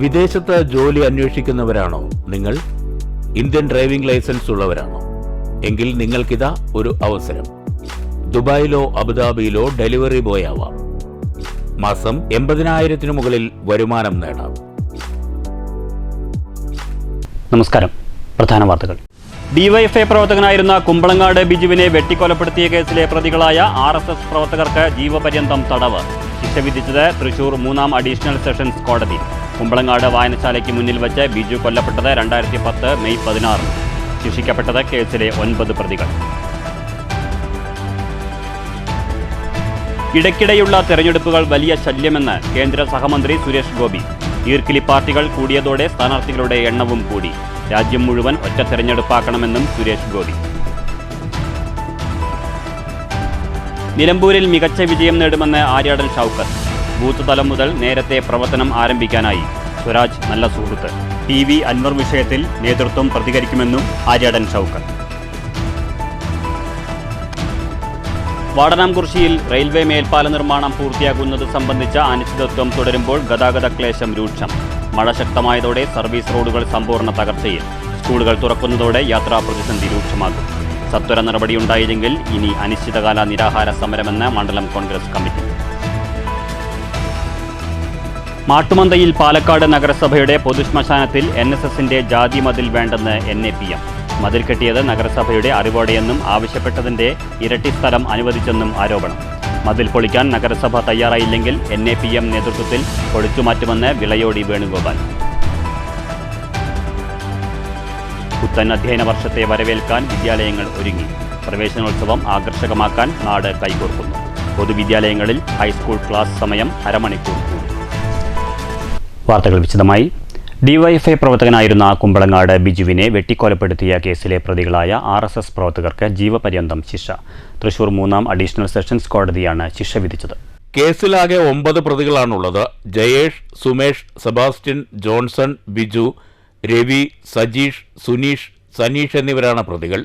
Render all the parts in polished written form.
വിദേശത്ത് ജോലി അന്വേഷിക്കുന്നവരാണോ നിങ്ങൾ? ഇന്ത്യൻ ഡ്രൈവിംഗ് ലൈസൻസ് ഉള്ളവരാണോ? എങ്കിൽ നിങ്ങൾക്കിതാ ഒരു അവസരം. ദുബായിലോ അബുദാബിയിലോ ഡെലിവറി ബോയ് ആവാം. മാസം 80,000 മുകളിൽ വരുമാനം നേടാം. നമസ്കാരം. പ്രധാന വാർത്തകൾ. ഡിവൈഎഫ്ഐ പ്രവർത്തകനായിരുന്ന കുമ്പളങ്ങാട് ബിജുവിനെ വെട്ടിക്കൊലപ്പെടുത്തിയ കേസിലെ പ്രതികളായ RSS പ്രവർത്തകർക്ക് ജീവപര്യന്തം തടവ്. ശിക്ഷ വിധിച്ചത് തൃശൂർ 3-ാം അഡീഷണൽ സെഷൻസ് കോടതി. കുമ്പളങ്ങാട് വായനശാലയ്ക്ക് മുന്നിൽ വെച്ച് ബിജു കൊല്ലപ്പെട്ടത് 2010 മെയ് 16. ശിക്ഷിക്കപ്പെട്ടത് കേസിലെ 9 പ്രതികൾ. ഇടയ്ക്കിടെയുള്ള തെരഞ്ഞെടുപ്പുകൾ വലിയ ശല്യമെന്ന് കേന്ദ്ര സഹമന്ത്രി സുരേഷ് ഗോപി. ഈർക്കിലി പാർട്ടികൾ കൂടിയതോടെ സ്ഥാനാർത്ഥികളുടെ എണ്ണവും കൂടി. രാജ്യം മുഴുവൻ ഒറ്റ തെരഞ്ഞെടുപ്പാക്കണമെന്നും സുരേഷ് ഗോപി. നിലമ്പൂരിൽ മികച്ച വിജയം നേടുമെന്ന് ആര്യാടൻ ഷൗക്കത്ത്. ബൂത്ത് തലം മുതൽ നേരത്തെ പ്രവർത്തനം ആരംഭിക്കാനായി. സ്വരാജ് നല്ല സുഹൃത്ത്. TV അൻവർ വിഷയത്തിൽ നേതൃത്വം പ്രതികരിക്കുമെന്നും ആര്യാടൻ ഷൗക്കത്ത്. വാടനാംകുറിശ്ശിയിൽ റെയിൽവേ മേൽപ്പാല നിർമ്മാണം പൂർത്തിയാകുന്നത് സംബന്ധിച്ച അനിശ്ചിതത്വം തുടരുമ്പോൾ ഗതാഗത ക്ലേശം രൂക്ഷം. മഴ ശക്തമായതോടെ സർവീസ് റോഡുകൾ സമ്പൂർണ്ണ തകർച്ചയിൽ. സ്കൂളുകൾ തുറക്കുന്നതോടെ യാത്രാ പ്രതിസന്ധി രൂക്ഷമാകും. സത്വര നടപടിയുണ്ടായില്ലെങ്കിൽ ഇനി അനിശ്ചിതകാല നിരാഹാര സമരമെന്ന് മണ്ഡലം കോൺഗ്രസ് കമ്മിറ്റി. മാട്ടുമന്തയിൽ പാലക്കാട് നഗരസഭയുടെ പൊതുശ്മശാനത്തിൽ NSSന്റെ ജാതി മതിൽ വേണ്ടെന്ന് NAPM. മതിൽ കെട്ടിയത് നഗരസഭയുടെ അറിവോടെയെന്നും ആവശ്യപ്പെട്ടതിന്റെ ഇരട്ടി സ്ഥലം അനുവദിച്ചെന്നും ആരോപണം. മതിൽ പൊളിക്കാൻ നഗരസഭ തയ്യാറായില്ലെങ്കിൽ NAPM നേതൃത്വത്തിൽ പൊളിച്ചുമാറ്റുമെന്ന് വിളയോടി വേണുഗോപാൽ. പുത്തൻ അധ്യയന വർഷത്തെ വരവേൽക്കാൻ വിദ്യാലയങ്ങൾ ഒരുങ്ങി. പ്രവേശനോത്സവം ആകർഷകമാക്കാൻ നാട് കൈകോർക്കുന്നു. പൊതുവിദ്യാലയങ്ങളിൽ ഹൈസ്കൂൾ ക്ലാസ് സമയം അരമണിക്കൂർ കൂടി. വാർത്തകൾ വിശദമായി. ഡിവൈഎഫ്ഐ പ്രവർത്തകനായിരുന്ന കുമ്പളങ്ങാട് ബിജുവിനെ വെട്ടിക്കൊലപ്പെടുത്തിയ കേസിലെ പ്രതികളായ RSS പ്രവർത്തകർക്ക് ജീവപര്യന്തം ശിക്ഷ. തൃശൂർ 3-ാം അഡീഷണൽ സെഷൻസ് കോടതിയാണ് ശിക്ഷ വിധിച്ചത്. കേസിലാകെ 9 പ്രതികളാണുള്ളത്. ജയേഷ്, സുമേഷ്, സെബാസ്റ്റ്യൻ, ജോൺസൺ, ബിജു, രവി, സജീഷ്, സുനീഷ്, സനീഷ് എന്നിവരാണ് പ്രതികൾ.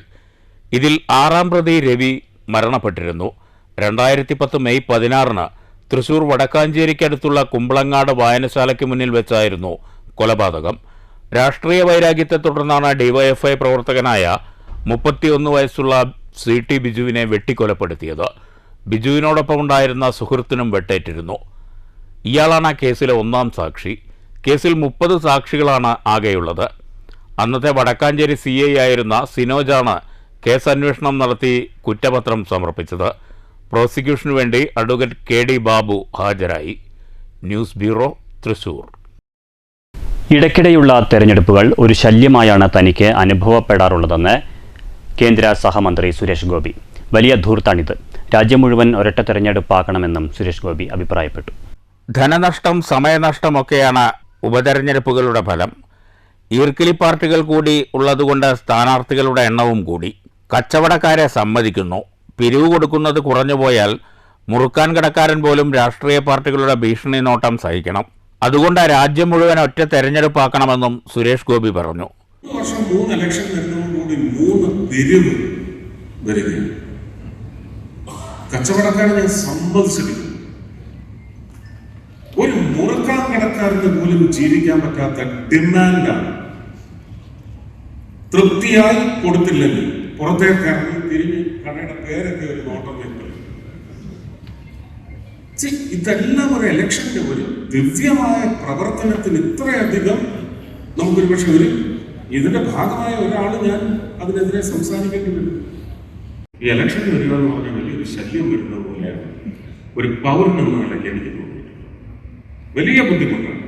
ഇതിൽ 6-ാം പ്രതി രവി മരണപ്പെട്ടിരുന്നു. 2010 മെയ് 16 തൃശൂർ വടക്കാഞ്ചേരിക്കടുത്തുള്ള കുമ്പളങ്ങാട് വായനശാലയ്ക്ക് മുന്നിൽ വെച്ചായിരുന്നു കൊലപാതകം. രാഷ്ട്രീയ വൈരാഗ്യത്തെ തുടർന്നാണ് ഡിവൈഎഫ്ഐ പ്രവർത്തകനായ 31 വയസ്സുള്ള CT ബിജുവിനെ വെട്ടിക്കൊലപ്പെടുത്തിയത്. ബിജുവിനോടൊപ്പം ഉണ്ടായിരുന്ന സുഹൃത്തിനും വെട്ടേറ്റിരുന്നു. ഇയാളാണ് കേസിലെ 1-ാം സാക്ഷി. കേസിൽ 30 സാക്ഷികളാണ് ആകെയുള്ളത്. അന്നത്തെ വടക്കാഞ്ചേരി CI ആയിരുന്ന സിനോജാണ് കേസ് അന്വേഷണം നടത്തി കുറ്റപത്രം സമർപ്പിച്ചത്. പ്രോസിക്യൂഷനു വേണ്ടി അഡ്വക്കേറ്റ് KD ബാബു ഹാജരായി. News bureau, Thrissur. ഇടയ്ക്കിടെയുള്ള തെരഞ്ഞെടുപ്പുകൾ ഒരു ശല്യമായാണ് തനിക്ക് അനുഭവപ്പെടാറുള്ളതെന്ന് കേന്ദ്ര സഹമന്ത്രി സുരേഷ് ഗോപി. വലിയ ധൂർത്താണിത്. രാജ്യം മുഴുവൻ ഒരൊറ്റ തെരഞ്ഞെടുപ്പാക്കണമെന്നും സുരേഷ് ഗോപി അഭിപ്രായപ്പെട്ടു. ധനനഷ്ടം, സമയനഷ്ടമൊക്കെയാണ് ഉപതെരഞ്ഞെടുപ്പുകളുടെ ഫലം. ഈർക്കിലി പാർട്ടികൾ കൂടി ഉള്ളതുകൊണ്ട് സ്ഥാനാർത്ഥികളുടെ എണ്ണവും കൂടി. കച്ചവടക്കാരെ സമ്മതിക്കുന്നു. പിരിവ് കൊടുക്കുന്നത് കുറഞ്ഞുപോയാൽ മുറുക്കാൻ കടക്കാരൻ പോലും രാഷ്ട്രീയ പാർട്ടികളുടെ ഭീഷണി നോട്ടം സഹിക്കണം. അതുകൊണ്ട് രാജ്യം മുഴുവൻ ഒറ്റ തെരഞ്ഞെടുപ്പാക്കണമെന്നും സുരേഷ് ഗോപി പറഞ്ഞു. ഈ വർഷം 3 ഇലക്ഷൻ വരുന്നതോടുകൂടി 3 പിരിവ് വരികയാണ്. കച്ചവടക്കാരെ ഞാൻ സമ്മതിച്ചിട്ടില്ല. ഒരു മുറുക്കാൻ കടക്കാരന് പോലും ജീവിക്കാൻ പറ്റാത്ത ഡിമാൻഡാണ്. തൃപ്തിയായി കൊടുത്തില്ലെങ്കിൽ പുറത്തേക്കിറങ്ങി തിരിഞ്ഞ് കടയുടെ പേരൊക്കെ ഒരു നോട്ടം വെക്കും. ഇതെല്ലാം ഒരു ഇലക്ഷന്റെ ഒരു ദിവ്യമായ പ്രവർത്തനത്തിന് ഇത്രയധികം നമുക്കൊരു പക്ഷെ ഇതിന്റെ ഭാഗമായ ഒരാൾ ഞാൻ അതിനെതിരെ സംസാരിക്കേണ്ടി വരും. ഈ ഇലക്ഷൻ വരിക എന്ന് പറഞ്ഞാൽ വലിയൊരു ശല്യം വരുന്നത് പോലെയാണ് ഒരു പൗരനെന്ന നിലയ്ക്ക് എനിക്ക് തോന്നിയിട്ടുണ്ട്. വലിയ ബുദ്ധിമുട്ടാണ്.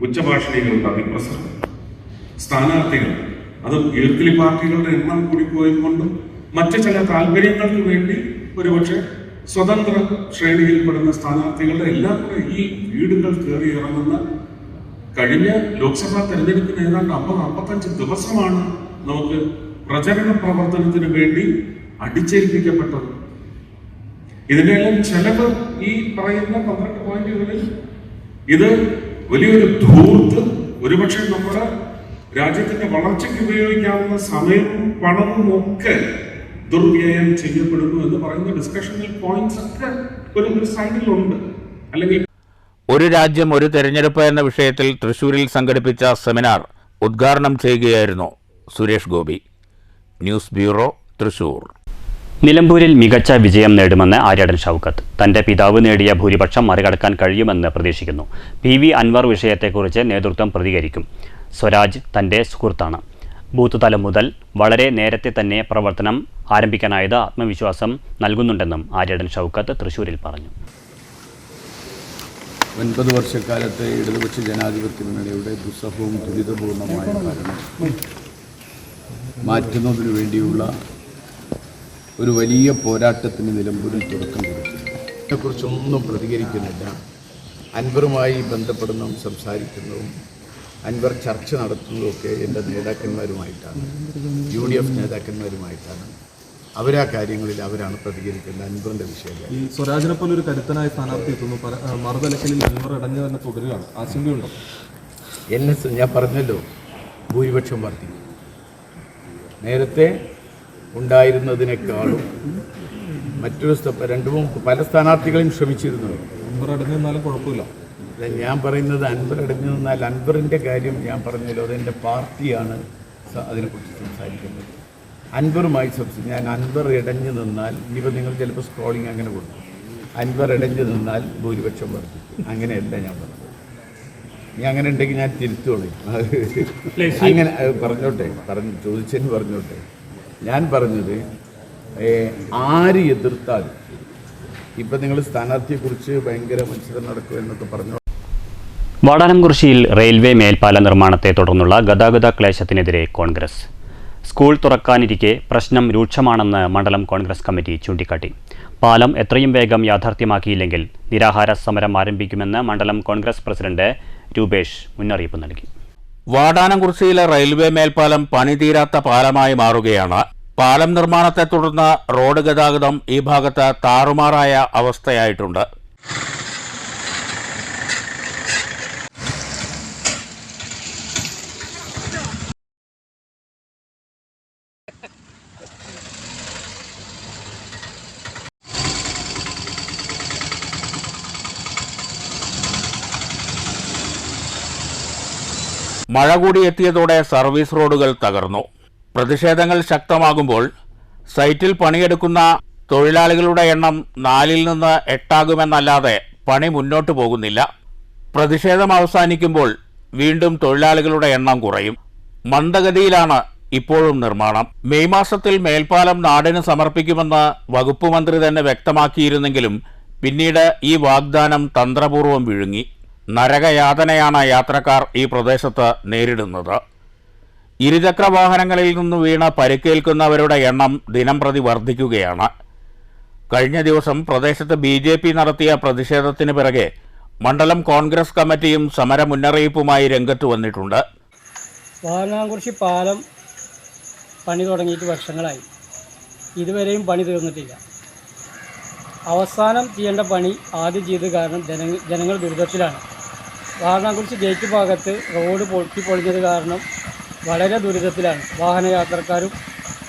ഉച്ചഭാഷണികളുടെ അതിപ്രസരം, സ്ഥാനാർത്ഥികൾ, അതും ഈർക്കിലി പാർട്ടികളുടെ എണ്ണം കൂടിപ്പോയത് കൊണ്ടും മറ്റു ചില താല്പര്യങ്ങൾക്ക് വേണ്ടി ഒരുപക്ഷെ സ്വതന്ത്ര ശ്രേണിയിൽപ്പെടുന്ന സ്ഥാനാർത്ഥികളുടെ എല്ലാം കൂടെ ഈ വീടുകൾ കയറി ഇറങ്ങുന്ന കഴിഞ്ഞ ലോക്സഭാ തെരഞ്ഞെടുപ്പിന് ഏതാണ്ട് 50-55 ദിവസമാണ് നമുക്ക് പ്രചരണ പ്രവർത്തനത്തിന് വേണ്ടി അടിച്ചേൽപ്പിക്കപ്പെട്ടത്. ഇതിനെല്ലാം ചെലവ് ഈ പറയുന്ന 12 പോയിന്റുകളിൽ ഇത് വലിയൊരു ധൂർത്ത്, ഒരുപക്ഷെ നമ്മുടെ രാജ്യത്തിന്റെ വളർച്ചയ്ക്ക് ഉപയോഗിക്കാവുന്ന സമയവും പണവും ഒക്കെ ദുർവ്യയം ചെയ്യപ്പെടുന്നു എന്ന് പറയുന്ന ഡിസ്കഷനിൽ പോയിന്റ്സ് ഒക്കെ ഒരു സൈഡിലുണ്ട്. അല്ലെങ്കിൽ ഒരു രാജ്യം ഒരു തെരഞ്ഞെടുപ്പ് എന്ന വിഷയത്തിൽ തൃശൂരിൽ സംഘടിപ്പിച്ച സെമിനാർ ഉദ്ഘാടനം ചെയ്യുകയായിരുന്നു സുരേഷ് ഗോപി. News bureau, Thrissur. നിലമ്പൂരിൽ മികച്ച വിജയം നേടുമെന്ന് ആര്യാടൻ ഷൗക്കത്ത്. തന്റെ പിതാവ് നേടിയ ഭൂരിപക്ഷം മറികടക്കാൻ കഴിയുമെന്ന് പ്രതീക്ഷിക്കുന്നു. PV അൻവർ വിഷയത്തെക്കുറിച്ച് നേതൃത്വം പ്രതികരിക്കും. സ്വരാജ് തന്റെ സുഹൃത്താണ്. ബൂത്ത് തലം മുതൽ വളരെ നേരത്തെ തന്നെ പ്രവർത്തനം ആരംഭിക്കാനായത് ആത്മവിശ്വാസം നൽകുന്നുണ്ടെന്നും ആര്യാടൻ ഷൗക്കത്ത് തൃശൂരിൽ പറഞ്ഞു. 9 വർഷക്കാലത്തെ ഇടതുപക്ഷ ജനാധിപത്യ മുന്നണിയുടെ ദുസ്സഹവും ദുരിതപൂർണമായ ഭരണം മാറ്റുന്നതിനു വേണ്ടിയുള്ള ഒരു വലിയ പോരാട്ടത്തിന് നിലമ്പൂരിൽ തുടക്കം കൊടുത്തു. ഇതിനെക്കുറിച്ചൊന്നും പ്രതികരിക്കുന്നില്ല. അൻവറുമായി ബന്ധപ്പെടുന്നതും സംസാരിക്കുന്നതും അൻവർ ചർച്ച നടത്തുന്നതൊക്കെ എൻ്റെ നേതാക്കന്മാരുമായിട്ടാണ്, UDF നേതാക്കന്മാരുമായിട്ടാണ്. അവരാ കാര്യങ്ങളിൽ അവരാണ് പ്രതികരിക്കുന്നത്. അൻവറിൻ്റെ വിഷയങ്ങൾ ഈ സ്വരാജിനെ പോലെ ഒരു കരുത്തനായ സ്ഥാനാർത്ഥി എത്തുന്നു. മറുതലക്കലിൽ അൻവർ അടഞ്ഞു തന്നെ തുടരുകയാണ്. ആശങ്കയുണ്ടോ? ഞാൻ പറഞ്ഞല്ലോ, ഭൂരിപക്ഷം വർദ്ധിക്കും. നേരത്തെ ഉണ്ടായിരുന്നതിനേക്കാളും മറ്റൊരു പല സ്ഥാനാർത്ഥികളെയും ശ്രമിച്ചിരുന്നു. അൻവർ അടഞ്ഞു നിന്നാലും കുഴപ്പമില്ല. ഞാൻ പറയുന്നത് അൻവർ അടഞ്ഞു നിന്നാൽ അൻവറിൻ്റെ കാര്യം ഞാൻ പറഞ്ഞല്ലോ, അതെൻ്റെ പാർട്ടിയാണ് അതിനെക്കുറിച്ച് സംസാരിക്കുന്നത്. അൻവറുമായി ഞാൻ അൻവർ ഇടഞ്ഞു നിന്നാൽ, ഇനിയിപ്പോൾ നിങ്ങൾ ചിലപ്പോൾ സ്ക്രോളിങ് അങ്ങനെ കൊടുക്കും, അൻവർ ഇടഞ്ഞു നിന്നാൽ ഭൂരിപക്ഷം വർദ്ധിക്കും. അങ്ങനെയല്ല ഞാൻ പറഞ്ഞത്. നീ അങ്ങനെ ഉണ്ടെങ്കിൽ ഞാൻ തിരുത്തോളൂ. അങ്ങനെ പറഞ്ഞോട്ടെ, ചോദിച്ചതിന് പറഞ്ഞോട്ടെ. ഞാൻ പറഞ്ഞത് ആര് എതിർത്താലും, ഇപ്പം നിങ്ങൾ സ്ഥാനാർത്ഥിയെക്കുറിച്ച് ഭയങ്കര മത്സരം നടക്കുമെന്നൊക്കെ പറഞ്ഞു. വാടാനംകുറിശ്ശിയിൽ റെയിൽവേ മേൽപ്പാല നിർമ്മാണത്തെ തുടർന്നുള്ള ഗതാഗത ക്ലേശത്തിനെതിരെ കോൺഗ്രസ്. സ്കൂൾ തുറക്കാനിരിക്കെ പ്രശ്നം രൂക്ഷമാണെന്ന് മണ്ഡലം കോൺഗ്രസ് കമ്മിറ്റി ചൂണ്ടിക്കാട്ടി. പാലം എത്രയും വേഗം യാഥാർത്ഥ്യമാക്കിയില്ലെങ്കിൽ നിരാഹാര സമരം ആരംഭിക്കുമെന്ന് മണ്ഡലം കോൺഗ്രസ് പ്രസിഡന്റ് രൂപേഷ് മുന്നറിയിപ്പ് നൽകി. വാടാനംകുറിശ്ശിയിലെ റെയിൽവേ മേൽപ്പാലം പണിതീരാത്ത പാലമായി മാറുകയാണ്. പാലം നിർമ്മാണത്തെ തുടർന്ന് റോഡ് ഗതാഗതം ഈ ഭാഗത്ത് താറുമാറായ അവസ്ഥയായിട്ടുണ്ട്. മഴ കൂടി എത്തിയതോടെ സർവീസ് റോഡുകൾ തകർന്നു. പ്രതിഷേധങ്ങൾ ശക്തമാകുമ്പോൾ സൈറ്റിൽ പണിയെടുക്കുന്ന തൊഴിലാളികളുടെ എണ്ണം 4 നിന്ന് 8 ആകുമെന്നല്ലാതെ പണി മുന്നോട്ടു പോകുന്നില്ല. പ്രതിഷേധം അവസാനിക്കുമ്പോൾ വീണ്ടും തൊഴിലാളികളുടെ എണ്ണം കുറയും. മന്ദഗതിയിലാണ് ഇപ്പോഴും നിർമ്മാണം. മെയ് മാസത്തിൽ മേൽപ്പാലം നാടിന് സമർപ്പിക്കുമെന്ന് വകുപ്പ് മന്ത്രി തന്നെ വ്യക്തമാക്കിയിരുന്നെങ്കിലും പിന്നീട് ഈ വാഗ്ദാനം തന്ത്രപൂർവ്വം വിഴുങ്ങി. നരകയാതനയാണ് യാത്രക്കാർ ഈ പ്രദേശത്ത് നേരിടുന്നത്. ഇരുചക്ര വാഹനങ്ങളിൽ നിന്ന് വീണ് പരിക്കേൽക്കുന്നവരുടെ എണ്ണം ദിനംപ്രതി വർദ്ധിക്കുകയാണ്. കഴിഞ്ഞ ദിവസം പ്രദേശത്ത് BJP നടത്തിയ പ്രതിഷേധത്തിന് പിറകെ മണ്ഡലം കോൺഗ്രസ് കമ്മിറ്റിയും സമര മുന്നറിയിപ്പുമായി രംഗത്ത് വന്നിട്ടുണ്ട്. വാടാനംകുറിശ്ശി പാലം പണി തുടങ്ങിയിട്ട് വർഷങ്ങളായി, ഇതുവരെയും പണി തീർന്നിട്ടില്ല. അവസാനം ചെയ്യേണ്ട പണി ആദ്യം ചെയ്ത് കാരണം ജനങ്ങൾ ദുരിതത്തിലാണ്. വാടാനംകുറിശ്ശി ഗേറ്റ് ഭാഗത്ത് റോഡ് പൊളിഞ്ഞത് കാരണം വളരെ ദുരിതത്തിലാണ് വാഹനയാത്രക്കാരും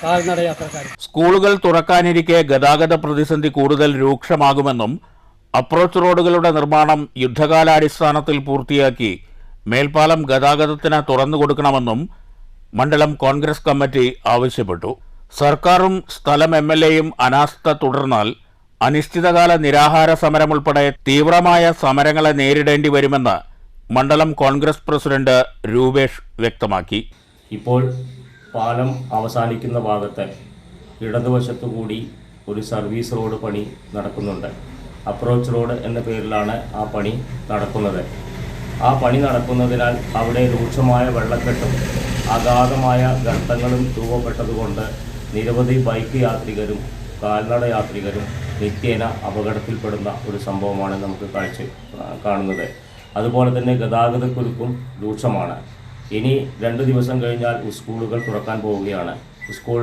കാൽനട യാത്രക്കാരും. സ്കൂളുകൾ തുറക്കാനിരിക്കെ ഗതാഗത പ്രതിസന്ധി കൂടുതൽ രൂക്ഷമാകുമെന്നും അപ്രോച്ച് റോഡുകളുടെ നിർമ്മാണം യുദ്ധകാലാടിസ്ഥാനത്തിൽ പൂർത്തിയാക്കി മേൽപ്പാലം ഗതാഗതത്തിന് തുറന്നു കൊടുക്കണമെന്നും മണ്ഡലം കോൺഗ്രസ് കമ്മിറ്റി ആവശ്യപ്പെട്ടു. സർക്കാരും സ്ഥലം MLAയും അനാസ്ഥ തുടർന്നാൽ അനിശ്ചിതകാല നിരാഹാര സമരം ഉൾപ്പെടെ തീവ്രമായ സമരങ്ങളെ നേരിടേണ്ടി വരുമെന്ന് മണ്ഡലം കോൺഗ്രസ് പ്രസിഡന്റ് രൂപേഷ് വ്യക്തമാക്കി. ഇപ്പോൾ പാലം അവസാനിക്കുന്ന ഭാഗത്ത് ഇടതുവശത്തുകൂടി ഒരു സർവീസ് റോഡ് പണി നടക്കുന്നുണ്ട്. അപ്രോച്ച് റോഡ് എന്ന പേരിലാണ് ആ പണി നടക്കുന്നത്. ആ പണി നടക്കുന്നതിനാൽ അവിടെ രൂക്ഷമായ വെള്ളക്കെട്ടും അഗാധമായ ഗർത്തങ്ങളും രൂപപ്പെട്ടതുകൊണ്ട് നിരവധി ബൈക്ക് യാത്രികരും കാൽനട യാത്രികരും നിത്യേന അപകടത്തിൽപ്പെടുന്ന ഒരു സംഭവമാണ് നമുക്ക് കാണുന്നത്. അതുപോലെ തന്നെ ഗതാഗതക്കുരുക്കും രൂക്ഷമാണ്. ഇനി 2 ദിവസം കഴിഞ്ഞാൽ സ്കൂളുകൾ തുറക്കാൻ പോവുകയാണ്. സ്കൂൾ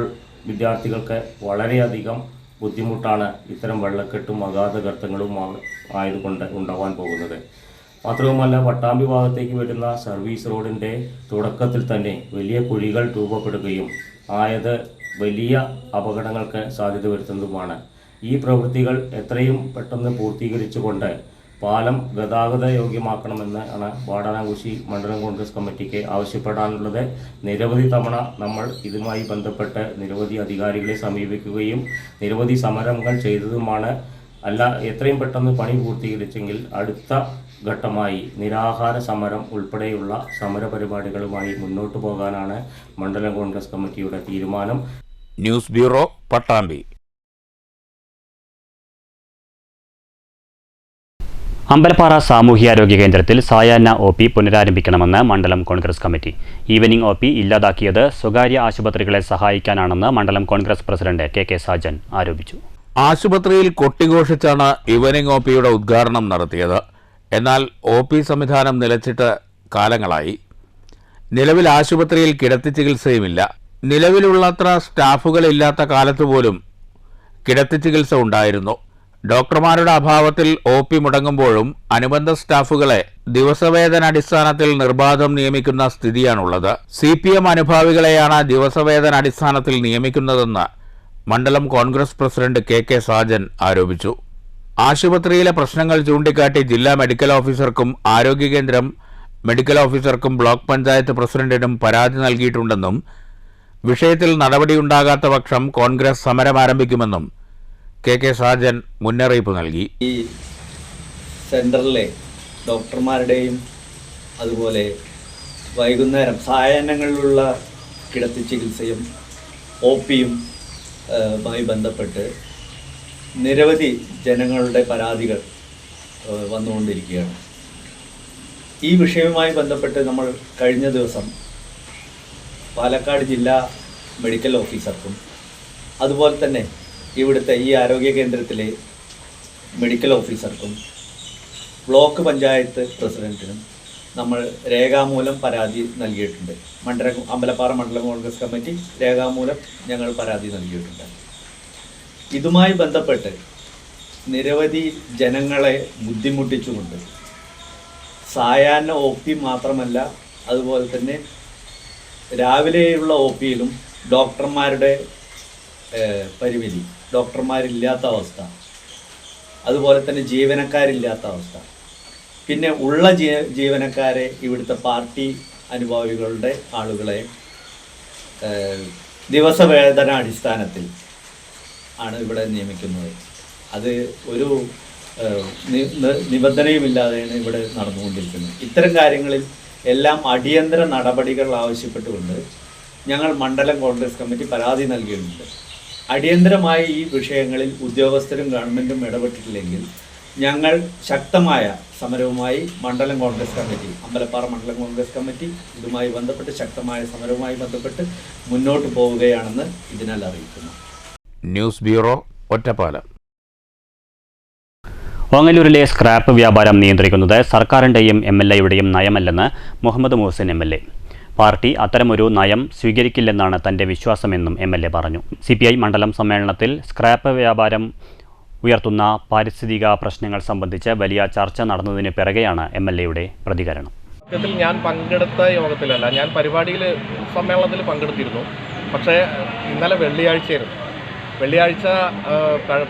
വിദ്യാർത്ഥികൾക്ക് വളരെയധികം ബുദ്ധിമുട്ടാണ് ഇത്തരം വെള്ളക്കെട്ടും അഗാധ ഗർത്തങ്ങളും ആയതുകൊണ്ട് ഉണ്ടാവാൻ പോകുന്നത്. മാത്രവുമല്ല, പട്ടാമ്പി ഭാഗത്തേക്ക് വരുന്ന സർവീസ് റോഡിൻ്റെ തുടക്കത്തിൽ തന്നെ വലിയ കുഴികൾ രൂപപ്പെടുകയും ആയത് വലിയ അപകടങ്ങൾക്ക് സാധ്യത വരുത്തുന്നതുമാണ്. ഈ പ്രവൃത്തികൾ എത്രയും പെട്ടെന്ന് പൂർത്തീകരിച്ചുകൊണ്ട് പാലം ഗതാഗത യോഗ്യമാക്കണമെന്ന് ആണ് വാടാനാംകുശി മണ്ഡലം കോൺഗ്രസ് കമ്മിറ്റിക്ക് ആവശ്യപ്പെടാനുള്ളത്. നിരവധി തവണ നമ്മൾ ഇതുമായി ബന്ധപ്പെട്ട് നിരവധി അധികാരികളെ സമീപിക്കുകയും നിരവധി സമരങ്ങൾ ചെയ്തതുമാണ്. അല്ല, എത്രയും പെട്ടെന്ന് പണി പൂർത്തീകരിച്ചെങ്കിൽ അടുത്ത ഘട്ടമായി നിരാഹാര സമരം ഉൾപ്പെടെയുള്ള സമരപരിപാടികളുമായി മുന്നോട്ടു പോകാനാണ് മണ്ഡലം കോൺഗ്രസ് കമ്മിറ്റിയുടെ തീരുമാനം. News bureau, Pattambi. അമ്പലപ്പാറ സാമൂഹ്യാരോഗ്യ കേന്ദ്രത്തിൽ സായാഹ്ന OP പുനരാരംഭിക്കണമെന്ന് മണ്ഡലം കോൺഗ്രസ് കമ്മിറ്റി. ഈവനിംഗ് OP ഇല്ലാതാക്കിയത് സ്വകാര്യ ആശുപത്രികളെ സഹായിക്കാനാണെന്ന് മണ്ഡലം കോൺഗ്രസ് പ്രസിഡന്റ് KK സാജൻ ആരോപിച്ചു. ആശുപത്രിയിൽ കൊട്ടിഘോഷിച്ചാണ് ഈവനിംഗ് OPയുടെ ഉദ്ഘാടനം നടത്തിയത്. എന്നാൽ OP സംവിധാനം നിലച്ചിട്ട് കാലങ്ങളായി. നിലവിൽ ആശുപത്രിയിൽ കിടത്തി ചികിത്സയുമില്ല. നിലവിലുള്ളത്ര സ്റ്റാഫുകളില്ലാത്ത കാലത്തുപോലും കിടത്തി ചികിത്സ ഉണ്ടായിരുന്നു. ഡോക്ടർമാരുടെ അഭാവത്തിൽ OP മുടങ്ങുമ്പോഴും അനുബന്ധ സ്റ്റാഫുകളെ ദിവസവേതനാടിസ്ഥാനത്തിൽ നിർബാധം നിയമിക്കുന്ന സ്ഥിതിയാണുള്ളത്. CPM അനുഭാവികളെയാണ് ദിവസവേതനാടിസ്ഥാനത്തിൽ നിയമിക്കുന്നതെന്ന് മണ്ഡലം കോൺഗ്രസ് പ്രസിഡന്റ് KK സാജൻ ആരോപിച്ചു. ആശുപത്രിയിലെ പ്രശ്നങ്ങൾ ചൂണ്ടിക്കാട്ടി ജില്ലാ മെഡിക്കൽ ഓഫീസർക്കും ആരോഗ്യകേന്ദ്രം മെഡിക്കൽ ഓഫീസർക്കും ബ്ലോക്ക് പഞ്ചായത്ത് പ്രസിഡന്റിനും പരാതി നൽകിയിട്ടുണ്ടെന്നും വിഷയത്തിൽ നടപടിയുണ്ടാകാത്ത പക്ഷം കോൺഗ്രസ് സമരം ആരംഭിക്കുമെന്നും KK സാജൻ മുന്നറിയിപ്പ് നൽകി. ഈ സെൻറ്ററിലെ ഡോക്ടർമാരുടെയും അതുപോലെ വൈകുന്നേരം സായാഹ്നങ്ങളിലുള്ള കിടത്തി ചികിത്സയും OPയും മായി ബന്ധപ്പെട്ട് നിരവധി ജനങ്ങളുടെ പരാതികൾ വന്നുകൊണ്ടിരിക്കുകയാണ്. ഈ വിഷയവുമായി ബന്ധപ്പെട്ട് നമ്മൾ കഴിഞ്ഞ ദിവസം പാലക്കാട് ജില്ലാ മെഡിക്കൽ ഓഫീസർക്കും അതുപോലെ തന്നെ ഇവിടുത്തെ ഈ ആരോഗ്യ കേന്ദ്രത്തിലെ മെഡിക്കൽ ഓഫീസർക്കും ബ്ലോക്ക് പഞ്ചായത്ത് പ്രസിഡന്റിനും നമ്മൾ രേഖാമൂലം പരാതി നൽകിയിട്ടുണ്ട്. അമ്പലപ്പാറ മണ്ഡലം കോൺഗ്രസ് കമ്മിറ്റി രേഖാമൂലം ഞങ്ങൾ പരാതി നൽകിയിട്ടുണ്ട്. ഇതുമായി ബന്ധപ്പെട്ട് നിരവധി ജനങ്ങളെ ബുദ്ധിമുട്ടിച്ചുകൊണ്ട് സായാഹ്ന OP മാത്രമല്ല, അതുപോലെ തന്നെ രാവിലെയുള്ള OPയിലും ഡോക്ടർമാരുടെ പരിമിതി, ഡോക്ടർമാരില്ലാത്ത അവസ്ഥ, അതുപോലെ തന്നെ ജീവനക്കാരില്ലാത്ത അവസ്ഥ, പിന്നെ ഉള്ള ജീവനക്കാരെ ഇവിടുത്തെ പാർട്ടി അനുഭാവികളുടെ ആളുകളെ ദിവസവേതനാടിസ്ഥാനത്തിൽ ആണ് ഇവിടെ നിയമിക്കുന്നത്. അത് ഒരു നിബന്ധനയുമില്ലാതെയാണ് ഇവിടെ നടന്നുകൊണ്ടിരിക്കുന്നത്. ഇത്തരം കാര്യങ്ങളിൽ എല്ലാം അടിയന്തര നടപടികൾ ആവശ്യപ്പെട്ടുകൊണ്ട് ഞങ്ങൾ മണ്ഡലം കോൺഗ്രസ് കമ്മിറ്റി പരാതി നൽകിയിട്ടുണ്ട്. അടിയന്തരമായി ഈ വിഷയങ്ങളിൽ ഉദ്യോഗസ്ഥരും ഗവൺമെൻറ്റും ഇടപെട്ടിട്ടില്ലെങ്കിൽ ഞങ്ങൾ ശക്തമായ സമരവുമായി മണ്ഡലം കോൺഗ്രസ് കമ്മിറ്റി, അമ്പലപ്പാറ മണ്ഡലം കോൺഗ്രസ് കമ്മിറ്റി ഇതുമായി ബന്ധപ്പെട്ട് ശക്തമായ സമരവുമായി ബന്ധപ്പെട്ട് മുന്നോട്ട് പോവുകയാണെന്ന് ഇതിനാൽ അറിയിക്കുന്നു. News bureau, Ottapalam. ഓങ്ങല്ലൂരിലെ സ്ക്രാപ്പ് വ്യാപാരം നിയന്ത്രിക്കുന്നത് സർക്കാരിൻ്റെയും MLAയുടെയും നയമല്ലെന്ന് മുഹമ്മദ് മുഹസിൻ MLA. പാർട്ടി അത്തരമൊരു നയം സ്വീകരിക്കില്ലെന്നാണ് തൻ്റെ വിശ്വാസമെന്നും MLA പറഞ്ഞു. CPI മണ്ഡലം സമ്മേളനത്തിൽ സ്ക്രാപ്പ് വ്യാപാരം ഉയർത്തുന്ന പാരിസ്ഥിതിക പ്രശ്നങ്ങൾ സംബന്ധിച്ച് വലിയ ചർച്ച നടന്നതിന് പിറകെയാണ് MLAയുടെ പ്രതികരണം. സത്യത്തിൽ ഞാൻ പങ്കെടുത്ത യോഗത്തിലല്ല, ഞാൻ സമ്മേളനത്തിൽ പങ്കെടുത്തിരുന്നു. പക്ഷേ ഇന്നലെ വെള്ളിയാഴ്ച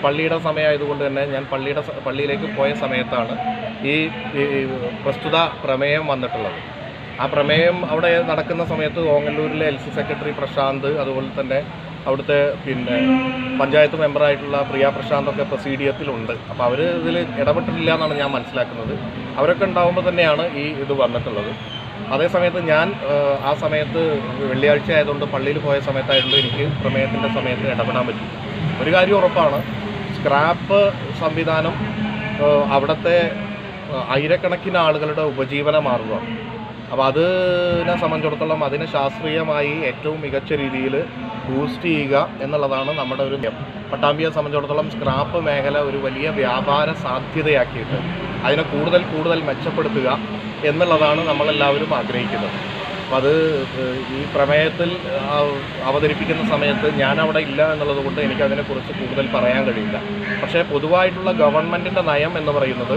പള്ളിയുടെ സമയമായതുകൊണ്ട് തന്നെ ഞാൻ പള്ളിയിലേക്ക് പോയ സമയത്താണ് ഈ പ്രസ്തുത പ്രമേയം വന്നിട്ടുള്ളത്. ആ പ്രമേയം അവിടെ നടക്കുന്ന സമയത്ത് ഓങ്ങല്ലൂരിലെ LC സെക്രട്ടറി പ്രശാന്ത്, അതുപോലെ തന്നെ അവിടുത്തെ പഞ്ചായത്ത് മെമ്പറായിട്ടുള്ള പ്രിയ പ്രശാന്തൊക്കെ പ്രസീഡിയത്തിലുണ്ട്. അപ്പോൾ അവർ ഇതിൽ ഇടപെട്ടിട്ടില്ല എന്നാണ് ഞാൻ മനസ്സിലാക്കുന്നത്. അവരൊക്കെ ഉണ്ടാകുമ്പോൾ തന്നെയാണ് ഇത് വന്നിട്ടുള്ളത്. അതേസമയത്ത് ഞാൻ ആ സമയത്ത് വെള്ളിയാഴ്ച ആയതുകൊണ്ട് പള്ളിയിൽ പോയ സമയത്തായതുകൊണ്ട് എനിക്ക് പ്രമേയത്തിൻ്റെ സമയത്ത് ഇടപെടാൻ പറ്റും. ഒരു കാര്യം ഉറപ്പാണ്, സ്ക്രാപ്പ് സംവിധാനം അവിടുത്തെ ആയിരക്കണക്കിന് ആളുകളുടെ ഉപജീവന മാർഗമാണ്. അപ്പോൾ അതിനെ സംബന്ധിച്ചിടത്തോളം അതിനെ ശാസ്ത്രീയമായി ഏറ്റവും മികച്ച രീതിയിൽ ബൂസ്റ്റ് ചെയ്യുക എന്നുള്ളതാണ് നമ്മുടെ ഒരു ലക്ഷ്യം. പട്ടാമ്പിയെ സംബന്ധിച്ചിടത്തോളം സ്ക്രാപ്പ് മേഖല ഒരു വലിയ വ്യാപാര സാധ്യതയാക്കിയിട്ട് അതിനെ കൂടുതൽ മെച്ചപ്പെടുത്തുക എന്നുള്ളതാണ് നമ്മളെല്ലാവരും ആഗ്രഹിക്കുന്നത്. അപ്പോൾ അത് ഈ പ്രമേയത്തിൽ അവതരിപ്പിക്കുന്ന സമയത്ത് ഞാൻ അവിടെ ഇല്ല എന്നുള്ളത് കൊണ്ട് എനിക്കതിനെക്കുറിച്ച് കൂടുതൽ പറയാൻ കഴിയില്ല. പക്ഷേ പൊതുവായിട്ടുള്ള ഗവൺമെൻറ്റിൻ്റെ നയം എന്ന് പറയുന്നത്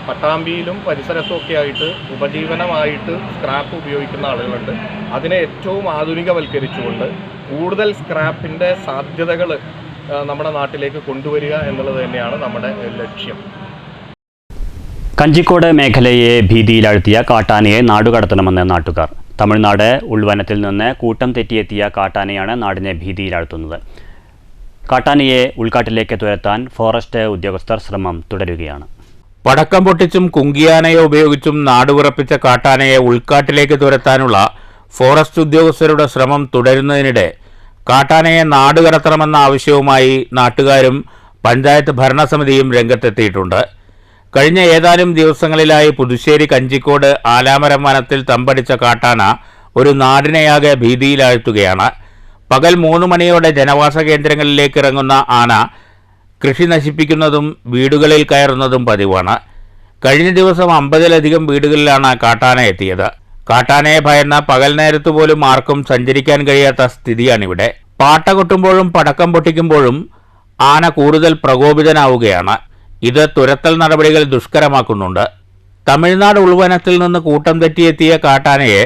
പട്ടാമ്പിയിലും പരിസരത്തുമൊക്കെ ആയിട്ട് ഉപജീവനമായിട്ട് സ്ക്രാപ്പ് ഉപയോഗിക്കുന്ന ആളുകളുണ്ട്. അതിനെ ഏറ്റവും ആധുനികവൽക്കരിച്ചുകൊണ്ട് കൂടുതൽ സ്ക്രാപ്പിൻ്റെ സാധ്യതകൾ നമ്മുടെ നാട്ടിലേക്ക് കൊണ്ടുവരിക എന്നുള്ളത് തന്നെയാണ് നമ്മുടെ ലക്ഷ്യം. കഞ്ചിക്കോട് മേഖലയെ ഭീതിയിലാഴ്ത്തിയ കാട്ടാനയെ നാടുകടത്തണമെന്ന് നാട്ടുകാർ. തമിഴ്നാട് ഉൾവനത്തിൽ നിന്ന് കൂട്ടം തെറ്റിയെത്തിയ കാട്ടാനയാണ് നാടിനെ ഭീതിയിലാഴ്ത്തുന്നത്. കാട്ടാനയെ ഉൾക്കാട്ടിലേക്ക് തുരത്താൻ ഫോറസ്റ്റ് ഉദ്യോഗസ്ഥർ ശ്രമം തുടരുകയാണ്. പടക്കം പൊട്ടിച്ചും കുങ്കിയാനയെ ഉപയോഗിച്ചും നാടുവിറപ്പിച്ച കാട്ടാനയെ ഉൾക്കാട്ടിലേക്ക് തുരത്താനുള്ള ഫോറസ്റ്റ് ഉദ്യോഗസ്ഥരുടെ ശ്രമം തുടരുന്നതിനിടെ കാട്ടാനയെ നാടുകടത്തണമെന്ന ആവശ്യവുമായി നാട്ടുകാരും പഞ്ചായത്ത് ഭരണസമിതിയും രംഗത്തെത്തിയിട്ടുണ്ട്. കഴിഞ്ഞ ഏതാനും ദിവസങ്ങളിലായി പുതുശ്ശേരി കഞ്ചിക്കോട് ആലാമരം വനത്തിൽ തമ്പടിച്ച കാട്ടാന ഒരു നാടിനെയാകെ ഭീതിയിലാഴ്ത്തുകയാണ്. പകൽ 3 മണിയോടെ ജനവാസ കേന്ദ്രങ്ങളിലേക്ക് ഇറങ്ങുന്ന ആന കൃഷി നശിപ്പിക്കുന്നതും വീടുകളിൽ കയറുന്നതും പതിവാണ്. കഴിഞ്ഞ ദിവസം 50-ലധികം വീടുകളിലാണ് കാട്ടാന എത്തിയത്. കാട്ടാനയെ ഭയന്ന പകൽ നേരത്തു പോലും ആർക്കും സഞ്ചരിക്കാൻ കഴിയാത്ത സ്ഥിതിയാണിവിടെ. പാട്ട കൊട്ടുമ്പോഴും പടക്കം പൊട്ടിക്കുമ്പോഴും ആന കൂടുതൽ പ്രകോപിതനാവുകയാണ്. ഇത് തുരത്തൽ നടപടികൾ ദുഷ്കരമാക്കുന്നുണ്ട്. തമിഴ്നാട് ഉൾവനത്തിൽ നിന്ന് കൂട്ടം തെറ്റിയെത്തിയ കാട്ടാനയെ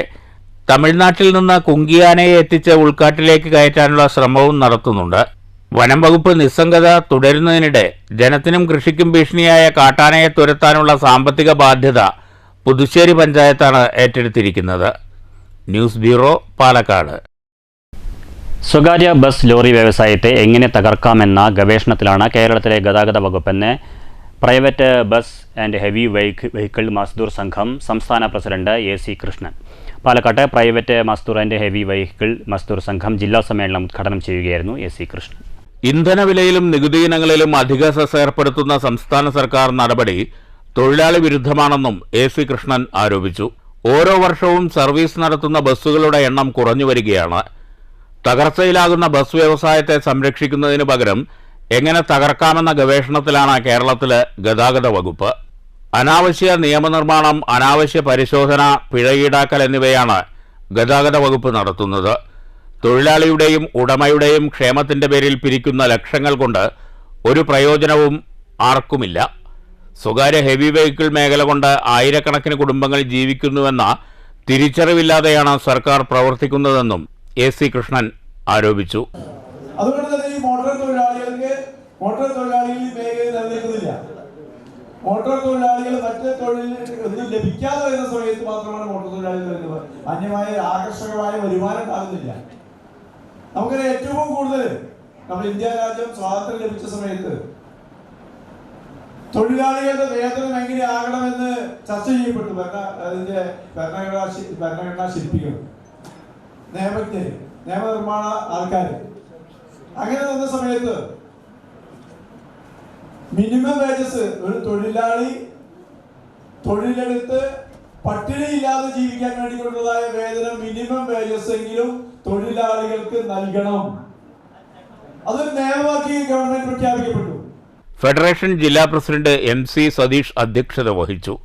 തമിഴ്നാട്ടിൽ നിന്ന് കുങ്കിയാനയെ എത്തിച്ച് ഉൾക്കാട്ടിലേക്ക് കയറ്റാനുള്ള ശ്രമവും നടത്തുന്നുണ്ട്. വനം വകുപ്പ് നിസ്സംഗത തുടരുന്നതിനിടെ ജനത്തിനും കൃഷിക്കും ഭീഷണിയായ കാട്ടാനയെ തുരത്താനുള്ള സാമ്പത്തിക ബാധ്യത പുതുശ്ശേരി പഞ്ചായത്താണ് ഏറ്റെടുത്തിരിക്കുന്നത്. News bureau, Palakkad. സ്വകാര്യ ബസ് ലോറി വ്യവസായത്തെ എങ്ങനെ തകർക്കാമെന്ന ഗവേഷണത്തിലാണ് കേരളത്തിലെ ഗതാഗത വകുപ്പെന്ന് private bus and heavy vehicle Mazdoor Sangh സംസ്ഥാന പ്രസിഡന്റ് AC കൃഷ്ണൻ. പാലക്കാട്ട് private Mazdoor and heavy vehicle Mazdoor Sangh ജില്ലാ സമ്മേളനം ഉദ്ഘാടനം ചെയ്യുകയായിരുന്നു AC കൃഷ്ണൻ. ഇന്ധനവിലയിലും നികുതി ഇനങ്ങളിലും അധിക സെസ് ഏർപ്പെടുത്തുന്ന സംസ്ഥാന സർക്കാർ നടപടി തൊഴിലാളി വിരുദ്ധമാണെന്നും AC കൃഷ്ണൻ ആരോപിച്ചു. ഓരോ വർഷവും സർവീസ് നടത്തുന്ന ബസ്സുകളുടെ എണ്ണം കുറഞ്ഞു വരികയാണ്. തകർച്ചയിലാകുന്ന ബസ് വ്യവസായത്തെ സംരക്ഷിക്കുന്നതിന് പകരം എങ്ങനെ തകർക്കാമെന്ന ഗവേഷണത്തിലാണ് കേരളത്തിലെ ഗതാഗത വകുപ്പ്. അനാവശ്യ നിയമനിർമ്മാണം, അനാവശ്യ പരിശോധന, പിഴ ഈടാക്കൽ എന്നിവയാണ് ഗതാഗത വകുപ്പ് നടത്തുന്നത്. തൊഴിലാളിയുടെയും ഉടമയുടെയും ക്ഷേമത്തിന്റെ പേരിൽ പിരിക്കുന്ന ലക്ഷങ്ങൾ കൊണ്ട് ഒരു പ്രയോജനവും ആർക്കുമില്ല. സ്വകാര്യ ഹെവി വെഹിക്കിൾ മേഖല കൊണ്ട് ആയിരക്കണക്കിന് കുടുംബങ്ങൾ ജീവിക്കുന്നുവെന്ന തിരിച്ചറിവില്ലാതെയാണ് സർക്കാർ പ്രവർത്തിക്കുന്നതെന്നും AC കൃഷ്ണൻ ആരോപിച്ചു. അതുകൊണ്ട് തന്നെ ഈ മോട്ടോർ തൊഴിലാളികൾ മേഖലയിൽ നിലനിൽക്കുന്നില്ല. മോട്ടോർ തൊഴിലാളികൾ മറ്റേ തൊഴിൽ ഒന്നും ലഭിക്കാതെ വരുന്ന സമയത്ത് മാത്രമാണ് മോട്ടോർ തൊഴിലാളികൾ വരുന്നത്. അന്യമായ ആകർഷകമായ വരുമാനം ഉണ്ടാകുന്നില്ല. നമുക്കറിയാം, ഏറ്റവും കൂടുതൽ നമ്മൾ ഇന്ത്യ രാജ്യം സ്വാതന്ത്ര്യം ലഭിച്ച സമയത്ത് തൊഴിലാളികളുടെ വേതനം എങ്ങനെ ആകണമെന്ന് ചർച്ച ചെയ്യപ്പെട്ടു. അതിന്റെ ഭരണഘടനാ ശില്പികൾ, നിയമജ്ഞര്, നിയമനിർമ്മാണ ആൾക്കാർ. അങ്ങനെ വന്ന സമയത്ത് മിനിമം വേജസ്, ഒരു തൊഴിലാളി തൊഴിലെടുത്ത് പട്ടിണിയില്ലാതെ ജീവിക്കാൻ വേണ്ടിയിട്ടുള്ളതായ വേതനം, മിനിമം വേജസ് എങ്കിലും തൊഴിലാളികൾക്ക് നൽകണം. അതൊരു നിയമമാക്കി ഗവൺമെന്റ് പ്രഖ്യാപിക്കപ്പെട്ടു. ഫെഡറേഷൻ ജില്ലാ പ്രസിഡന്റ് MC സതീഷ് അധ്യക്ഷത വഹിച്ചു.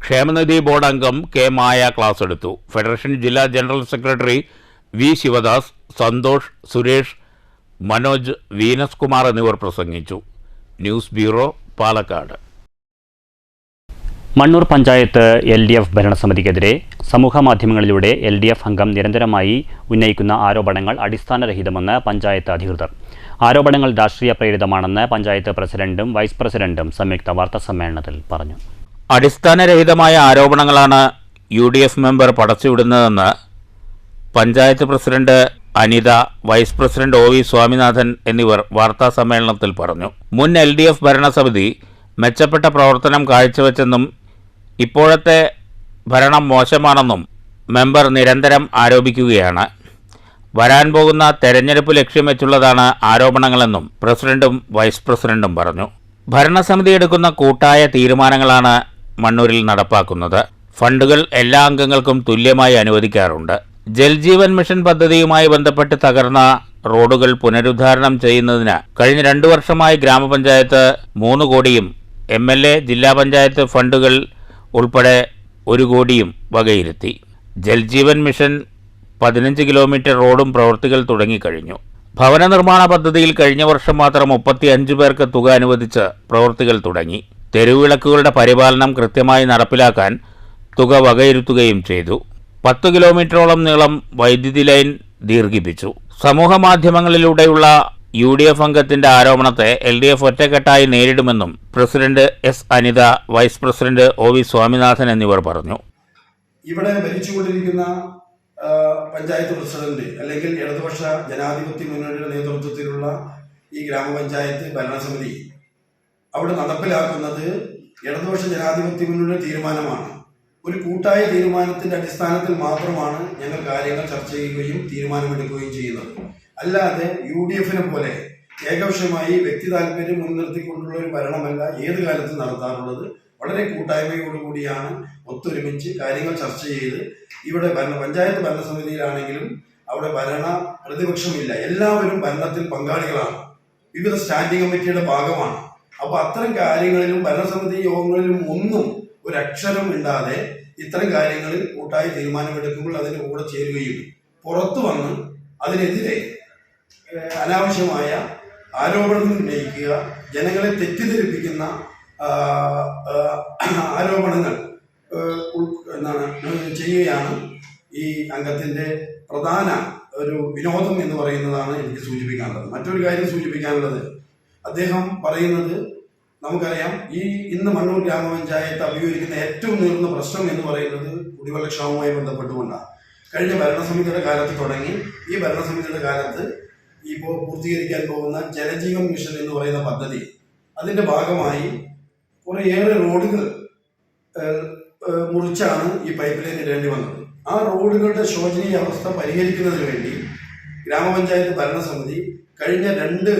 ക്ഷേമനിധി ബോർഡ് അംഗം K മായ ക്ലാസ് എടുത്തു. ഫെഡറേഷൻ ജില്ലാ general secretary V Sivadas, Santhosh, Suresh, Manoj, Venus Kumar എന്നിവർ പ്രസംഗിച്ചു. News bureau, Palakkad. Mannur panchayat LDF ഭരണസമിതിക്കെതിരെ സമൂഹമാധ്യമങ്ങളിലൂടെ LDF അംഗം നിരന്തരമായി ഉന്നയിക്കുന്ന ആരോപണങ്ങൾ അടിസ്ഥാനരഹിതമെന്ന് പഞ്ചായത്ത് അധികൃതർ. ആരോപണങ്ങൾ രാഷ്ട്രീയ പ്രേരിതമാണെന്ന് പഞ്ചായത്ത് പ്രസിഡന്റും വൈസ് പ്രസിഡന്റും സംയുക്ത വാർത്താസമ്മേളനത്തിൽ പറഞ്ഞു. അടിസ്ഥാനരഹിതമായ ആരോപണങ്ങളാണ് UDF മെമ്പർ പടച്ചുവിടുന്നതെന്ന് panchayat president Anitha, vice president OV Swaminathan എന്നിവർ വാർത്താസമ്മേളനത്തിൽ പറഞ്ഞു. മുൻ LDF ഭരണസമിതി മെച്ചപ്പെട്ട പ്രവർത്തനം കാഴ്ചവെച്ചെന്നും ഇപ്പോഴത്തെ ഭരണം മോശമാണെന്നും മെമ്പർ നിരന്തരം ആരോപിക്കുകയാണ്. വരാൻ പോകുന്ന തെരഞ്ഞെടുപ്പ് ലക്ഷ്യം വെച്ചുള്ളതാണ് ആരോപണങ്ങളെന്നും പ്രസിഡന്റും വൈസ് പ്രസിഡന്റും പറഞ്ഞു. ഭരണസമിതി എടുക്കുന്ന കൂട്ടായ തീരുമാനങ്ങളാണ് മണ്ണൂരിൽ നടപ്പാക്കുന്നത്. ഫണ്ടുകൾ എല്ലാ അംഗങ്ങൾക്കും തുല്യമായി അനുവദിക്കാറുണ്ട്. ജൽജീവൻ മിഷൻ പദ്ധതിയുമായി ബന്ധപ്പെട്ട് തകർന്ന റോഡുകൾ പുനരുദ്ധാരണം ചെയ്യുന്നതിന് കഴിഞ്ഞ 2 വർഷമായി ഗ്രാമപഞ്ചായത്ത് 3 കോടിയും MLA, ജില്ലാ പഞ്ചായത്ത് ഫണ്ടുകൾ ഉൾപ്പെടെ 1 കോടിയും വകയിരുത്തി. ജൽജീവൻ മിഷൻ 15 കിലോമീറ്റർ റോഡും പ്രവൃത്തികൾ തുടങ്ങിക്കഴിഞ്ഞു. ഭവന നിർമ്മാണ പദ്ധതിയിൽ കഴിഞ്ഞ വർഷം മാത്രം 35 പേർക്ക് തുക അനുവദിച്ച് പ്രവൃത്തികൾ തുടങ്ങി. തെരുവിളക്കുകളുടെ പരിപാലനം കൃത്യമായി നടപ്പിലാക്കാൻ തുക വകയിരുത്തുകയും ചെയ്തു. 10 കിലോമീറ്ററോളം നീളം വൈദ്യുതി ലൈൻ ദീർഘിപ്പിച്ചു. സമൂഹ മാധ്യമങ്ങളിലൂടെയുള്ള UDF അംഗത്തിന്റെ ആരോപണത്തെ LDF ഒറ്റക്കെട്ടായി നേരിടുമെന്നും president S. Anitha, vice president OV. Swaminathan എന്നിവർ പറഞ്ഞു. ഇവിടെ ഭരിച്ചുകൊണ്ടിരിക്കുന്ന പഞ്ചായത്ത് പ്രസിഡന്റ് അല്ലെങ്കിൽ ഇടതുപക്ഷ ജനാധിപത്യ മുന്നണിയുടെ നേതൃത്വത്തിലുള്ള ഈ ഗ്രാമപഞ്ചായത്ത് ഭരണസമിതി അവിടെ നടപ്പിലാക്കുന്നത് ഇടതുപക്ഷ ജനാധിപത്യ മുന്നണിയുടെ തീരുമാനമാണ്. ഒരു കൂട്ടായ തീരുമാനത്തിന്റെ അടിസ്ഥാനത്തിൽ മാത്രമാണ് ഞങ്ങൾ കാര്യങ്ങൾ ചർച്ച ചെയ്യുകയും തീരുമാനമെടുക്കുകയും ചെയ്യുന്നത്. അല്ലാതെ UDF-നെ പോലെ ഏകപക്ഷമായി വ്യക്തി താല്പര്യം മുൻനിർത്തിക്കൊണ്ടുള്ള ഒരു ഭരണമല്ല ഏത് കാലത്ത് നടത്താറുള്ളത്. വളരെ കൂട്ടായ്മയോടുകൂടിയാണ് ഒത്തൊരുമിച്ച് കാര്യങ്ങൾ ചർച്ച ചെയ്ത് ഇവിടെ പഞ്ചായത്ത് ഭരണസമിതിയിലാണെങ്കിലും അവിടെ ഭരണ പ്രതിപക്ഷമില്ല, എല്ലാവരും ഭരണത്തിൽ പങ്കാളികളാണ്, വിവിധ സ്റ്റാൻഡിംഗ് കമ്മിറ്റിയുടെ ഭാഗമാണ്. അപ്പോൾ അത്തരം കാര്യങ്ങളിലും ഭരണസമിതി യോഗങ്ങളിലും ഒന്നും ഒരു അക്ഷരം ഇണ്ടാതെ ഇത്തരം കാര്യങ്ങളിൽ കൂട്ടായി തീരുമാനമെടുക്കുമ്പോൾ അതിന് കൂടെ ചേരുകയും പുറത്തു വന്ന് അതിനെതിരെ അനാവശ്യമായ ആരോപണങ്ങൾ ഉന്നയിക്കുക, ജനങ്ങളെ തെറ്റിദ്ധരിപ്പിക്കുന്ന ആരോപണങ്ങൾ ചെയ്യുകയാണ് ഈ അംഗത്തിന്റെ പ്രധാന ഒരു വിനോദം എന്ന് പറയുന്നതാണ് എനിക്ക് സൂചിപ്പിക്കാനുള്ളത്. മറ്റൊരു കാര്യം സൂചിപ്പിക്കാനുള്ളത്, അദ്ദേഹം പറയുന്നത് നമുക്കറിയാം, ഇന്ന് മണ്ണൂർ ഗ്രാമപഞ്ചായത്ത് അഭിമുഖീകരിക്കുന്ന ഏറ്റവും നീളുന്ന പ്രശ്നം എന്ന് പറയുന്നത് കുടിവെള്ളക്ഷാമവുമായി ബന്ധപ്പെട്ടുകൊണ്ടാണ്. കഴിഞ്ഞ ഭരണസമിതിയുടെ കാലത്ത് തുടങ്ങി ഈ ഭരണസമിതിയുടെ കാലത്ത് ഇപ്പോൾ പൂർത്തീകരിക്കാൻ പോകുന്ന ജലജീവൻ മിഷൻ എന്ന് പറയുന്ന പദ്ധതി, അതിന്റെ ഭാഗമായി കുറേയേറെ റോഡുകൾ മുറിച്ചാണ് ഈ പൈപ്പ് ലൈൻ ഇടേണ്ടി വന്നത്. ആ റോഡുകളുടെ ശോചനീയ അവസ്ഥ പരിഹരിക്കുന്നതിന് വേണ്ടി ഗ്രാമപഞ്ചായത്ത് ഭരണസമിതി കഴിഞ്ഞ 2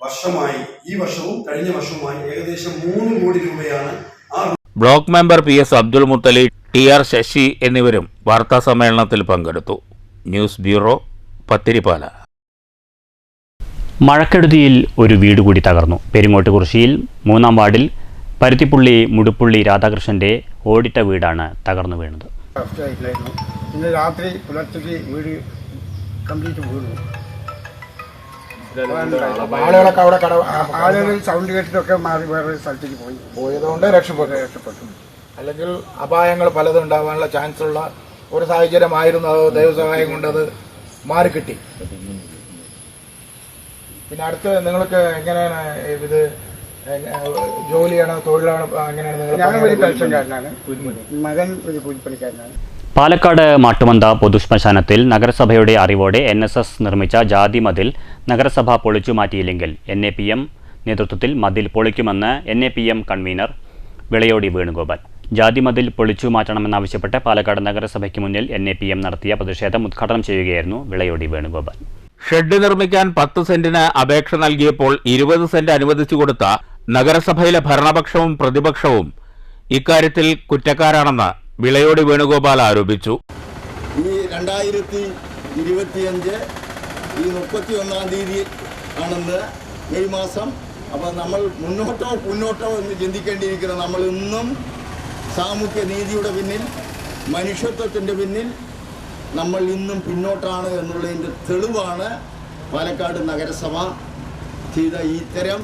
വർഷമായി, ഈ വർഷവും കഴിഞ്ഞ വർഷവുമായി ഏകദേശം 3 കോടി രൂപയാണ് block member PS. Abdul Muthali, TR. Sasi എന്നിവരും വാർത്താ സമ്മേളനത്തിൽ പങ്കെടുത്തു. News bureau, Pathirippala. മഴക്കെടുതിയിൽ ഒരു വീട് കൂടി തകർന്നു. പെരിങ്ങോട്ടുകുറിശ്ശിയിൽ 3-ാം വാർഡിൽ പരുത്തിപ്പുള്ളി മുടുപ്പുള്ളി രാധാകൃഷ്ണന്റെ ഓടിട്ട വീടാണ് തകർന്നു വീണത്. ഇന്ന് രാത്രി പുലർച്ചയ്ക്ക് വീട് കംപ്ലീറ്റ് വീണു. ആളുകളൊക്കെ അവിടെ ആളുകൾ സൗണ്ട് കേട്ടിട്ടൊക്കെ മാറി വേറെ സ്ഥലത്തേക്ക് പോയതുകൊണ്ട് രക്ഷപ്പെട്ടു. അല്ലെങ്കിൽ അപായങ്ങൾ പലതും ഉണ്ടാകാനുള്ള ചാൻസ് ഉള്ള ഒരു സാഹചര്യമായിരുന്നു. അത് ദൈവസഹായം കൊണ്ട് അത് മാറിക്കിട്ടി. പിന്നെ അടുത്ത് നിങ്ങൾക്ക് എങ്ങനെയാണ് ഇത് ജോലിയാണോ തൊഴിലാണോ എങ്ങനെയാണ്? ഞാൻ ഒരു പെൻഷൻകാരനാണ്, മകൻ ഒരു കൂലിപ്പണിക്കാരനാണ്. പാലക്കാട് മാട്ടുമന്ത പൊതുശ്മശാനത്തിൽ നഗരസഭയുടെ അറിവോടെ NSS നിർമ്മിച്ച ജാതി മതിൽ നഗരസഭ പൊളിച്ചു മാറ്റിയില്ലെങ്കിൽ NAPM നേതൃത്വത്തിൽ മതിൽ പൊളിക്കുമെന്ന് NAPM കൺവീനർ വിളയോടി വേണുഗോപാൽ. ജാതി മതിൽ പൊളിച്ചു മാറ്റണമെന്നാവശ്യപ്പെട്ട് പാലക്കാട് നഗരസഭയ്ക്ക് മുന്നിൽ NAPM നടത്തിയ പ്രതിഷേധം ഉദ്ഘാടനം ചെയ്യുകയായിരുന്നു വിളയോടി വേണുഗോപാൽ. ഷെഡ് നിർമ്മിക്കാൻ 10 സെന്റിന് അപേക്ഷ നൽകിയപ്പോൾ 20 സെന്റ് അനുവദിച്ചു കൊടുത്ത നഗരസഭയിലെ ഭരണപക്ഷവും പ്രതിപക്ഷവും ഇക്കാര്യത്തിൽ കുറ്റക്കാരാണെന്ന് വിളയോടി വേണുഗോപാൽ ആരോപിച്ചു. ഈ 2025 ഈ 31-ാം തീയതി ആണെന്ന് മെയ് മാസം. അപ്പോൾ നമ്മൾ മുന്നോട്ടോ എന്ന് ചിന്തിക്കേണ്ടിയിരിക്കുന്നത്, നമ്മൾ ഇന്നും സാമൂഹ്യ നീതിയുടെ പിന്നിൽ, മനുഷ്യത്വത്തിൻ്റെ പിന്നിൽ നമ്മൾ ഇന്നും പിന്നോട്ടാണ് എന്നുള്ളതിൻ്റെ തെളിവാണ് പാലക്കാട് നഗരസഭ ചെയ്ത ഇത്തരം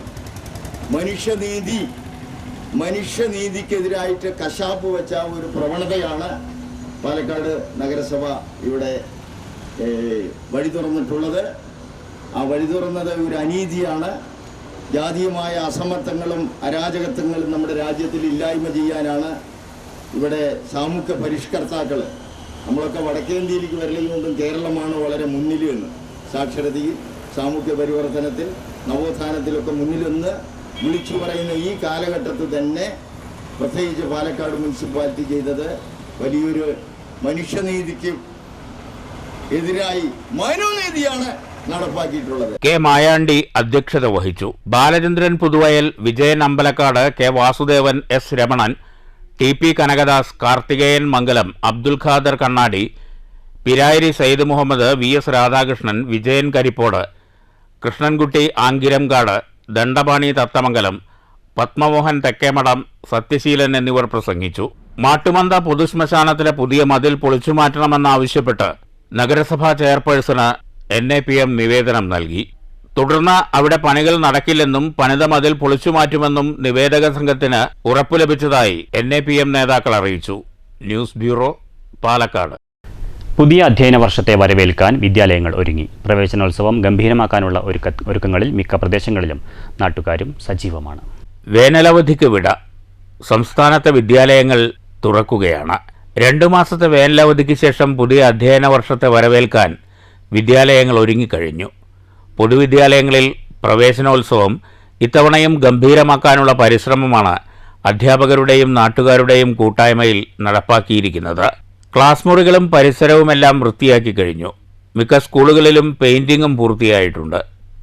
മനുഷ്യനീതിക്കെതിരായിട്ട് കശാപ്പ് വെച്ച ഒരു പ്രവണതയാണ് പാലക്കാട് നഗരസഭ ഇവിടെ വഴി തുറന്നിട്ടുള്ളത്. ആ വഴി തുറന്നത് ഒരു അനീതിയാണ്. ജാതീയമായ അസമത്വങ്ങളും അരാജകത്വങ്ങളും നമ്മുടെ രാജ്യത്തിൽ ഇല്ലായ്മ ചെയ്യാനാണ് ഇവിടെ സാമൂഹ്യ പരിഷ്കർത്താക്കൾ. നമ്മളൊക്കെ വടക്കേന്ത്യയിലേക്ക് വരലുകൊണ്ടും കേരളമാണ് വളരെ മുന്നിലെന്ന്, സാക്ഷരതയിൽ, സാമൂഹ്യ പരിവർത്തനത്തിൽ, നവോത്ഥാനത്തിലൊക്കെ മുന്നിലെന്ന് വിളിച്ചു പറയുന്ന ഈ കാലഘട്ടത്തിൽ തന്നെ പ്രത്യേകിച്ച് പാലക്കാട് മുനിസിപ്പാലിറ്റി ചെയ്തത് വലിയൊരു മനുഷ്യനീതിക്ക് എതിരായി മനോനീതിയാണ് നടപ്പാക്കിയിട്ടുള്ളത്. കെ മായാണ്ടി അധ്യക്ഷത വഹിച്ചു. Balachandran Puthuvayal, Vijayan Ambalakkad, K Vasudevan, S Ramanan, TP Kanakadas, Karthikeyan Mangalam, Abdul Khader Kannadi, Pirayiri Sayyid Muhammad, VS Radhakrishnan, Vijayan Karippode, Krishnankutty ആൻകിരംകാട്, Dandapani Thathamangalam, Padmamohan Thekkemadom, Sathyaseelan എന്നിവർ പ്രസംഗിച്ചു. മാട്ടുമന്ത പൊതുശ്മശാനത്തിലെ പുതിയ മതിൽ പൊളിച്ചുമാറ്റണമെന്നാവശ്യപ്പെട്ട് നഗരസഭാ ചെയർപേഴ്സണ് NAPM നിവേദനം നൽകി. തുടർന്ന് അവിടെ പണികൾ നടക്കില്ലെന്നും പണിത മതിൽ പൊളിച്ചുമാറ്റുമെന്നും നിവേദക സംഘത്തിന് ഉറപ്പു ലഭിച്ചതായി NAPM നേതാക്കൾ അറിയിച്ചു. News bureau, Palakkad. പുതിയ അധ്യയന വർഷത്തെ വരവേൽക്കാൻ വിദ്യാലയങ്ങൾ ഒരുങ്ങി. പ്രവേശനോത്സവം ഗംഭീരമാക്കാനുള്ള ഒരുക്കങ്ങളിൽ മിക്ക പ്രദേശങ്ങളിലും നാട്ടുകാരും സജീവമാണ്. വേനലവധിക്ക് വിട. സംസ്ഥാനത്തെ വിദ്യാലയങ്ങൾ തുറക്കുകയാണ്. 2 മാസത്തെ വേനലവധിക്ക് ശേഷം പുതിയ അധ്യയന വർഷത്തെ വരവേൽക്കാൻ വിദ്യാലയങ്ങൾ ഒരുങ്ങിക്കഴിഞ്ഞു. പൊതുവിദ്യാലയങ്ങളിൽ പ്രവേശനോത്സവം ഇത്തവണയും ഗംഭീരമാക്കാനുള്ള പരിശ്രമമാണ് അധ്യാപകരുടെയും നാട്ടുകാരുടെയും കൂട്ടായ്മയിൽ നടപ്പാക്കിയിരിക്കുന്നത്. ക്ലാസ് മുറികളും പരിസരവുമെല്ലാം വൃത്തിയാക്കി കഴിഞ്ഞു. മിക്ക സ്കൂളുകളിലും പെയിന്റിങ്ങും പൂർത്തിയായിട്ടുണ്ട്.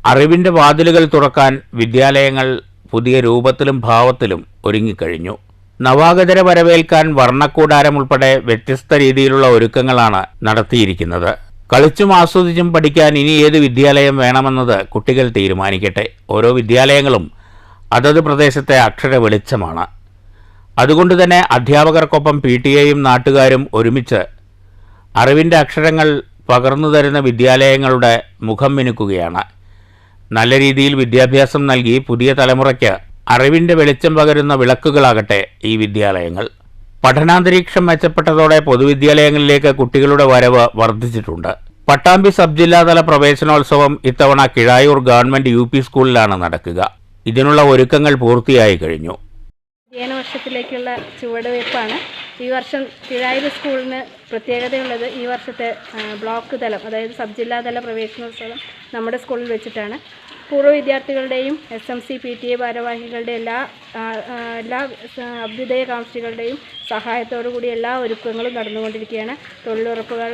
അറിവിൻ്റെ വാതിലുകൾ തുറക്കാൻ വിദ്യാലയങ്ങൾ പുതിയ രൂപത്തിലും ഭാവത്തിലും ഒരുങ്ങിക്കഴിഞ്ഞു. നവാഗതരെ വരവേൽക്കാൻ വർണ്ണക്കൂടാരം ഉൾപ്പെടെ വ്യത്യസ്ത രീതിയിലുള്ള ഒരുക്കങ്ങളാണ് നടത്തിയിരിക്കുന്നത്. കളിച്ചും ആസ്വദിച്ചും പഠിക്കാൻ ഇനി ഏത് വിദ്യാലയം വേണമെന്നത് കുട്ടികൾ തീരുമാനിക്കട്ടെ. ഓരോ വിദ്യാലയങ്ങളും അതത് പ്രദേശത്തെ അക്ഷര വെളിച്ചമാണ്. അതുകൊണ്ട് തന്നെ അധ്യാപകർക്കൊപ്പം PTA-യും നാട്ടുകാരും ഒരുമിച്ച് അറിവിൻ്റെ അക്ഷരങ്ങൾ പകർന്നു തരുന്ന വിദ്യാലയങ്ങളുടെ മുഖം മിനുക്കുകയാണ്. നല്ല രീതിയിൽ വിദ്യാഭ്യാസം നൽകി പുതിയ തലമുറയ്ക്ക് അറിവിൻ്റെ വെളിച്ചം പകരുന്ന വിളക്കുകളാകട്ടെ ഈ വിദ്യാലയങ്ങൾ. പഠനാന്തരീക്ഷം മെച്ചപ്പെട്ടതോടെ പൊതുവിദ്യാലയങ്ങളിലേക്ക് കുട്ടികളുടെ വരവ് വർദ്ധിച്ചിട്ടുണ്ട്. പട്ടാമ്പി സബ് ജില്ലാതല പ്രവേശനോത്സവം ഇത്തവണ കിഴായൂർ ഗവൺമെൻറ് UP സ്കൂളിലാണ് നടക്കുക. ഇതിനുള്ള ഒരുക്കങ്ങൾ പൂർത്തിയായി കഴിഞ്ഞു. അധ്യയന വർഷത്തിലേക്കുള്ള ചുവടുവയ്പ്പാണ്. ഈ വർഷം കിഴായൂർ സ്കൂളിന് പ്രത്യേകതയുള്ളത് ഈ വർഷത്തെ ബ്ലോക്ക് തലം, അതായത് സബ് ജില്ലാതല പ്രവേശനോത്സവം നമ്മുടെ സ്കൂളിൽ വെച്ചിട്ടാണ്. പൂർവ്വ വിദ്യാർത്ഥികളുടെയും SMC PTA ഭാരവാഹികളുടെ എല്ലാ അഭ്യുദയകാംക്ഷികളുടെയും സഹായത്തോടുകൂടി എല്ലാ ഒരുക്കങ്ങളും നടന്നുകൊണ്ടിരിക്കുകയാണ്. തൊഴിലുറപ്പുകൾ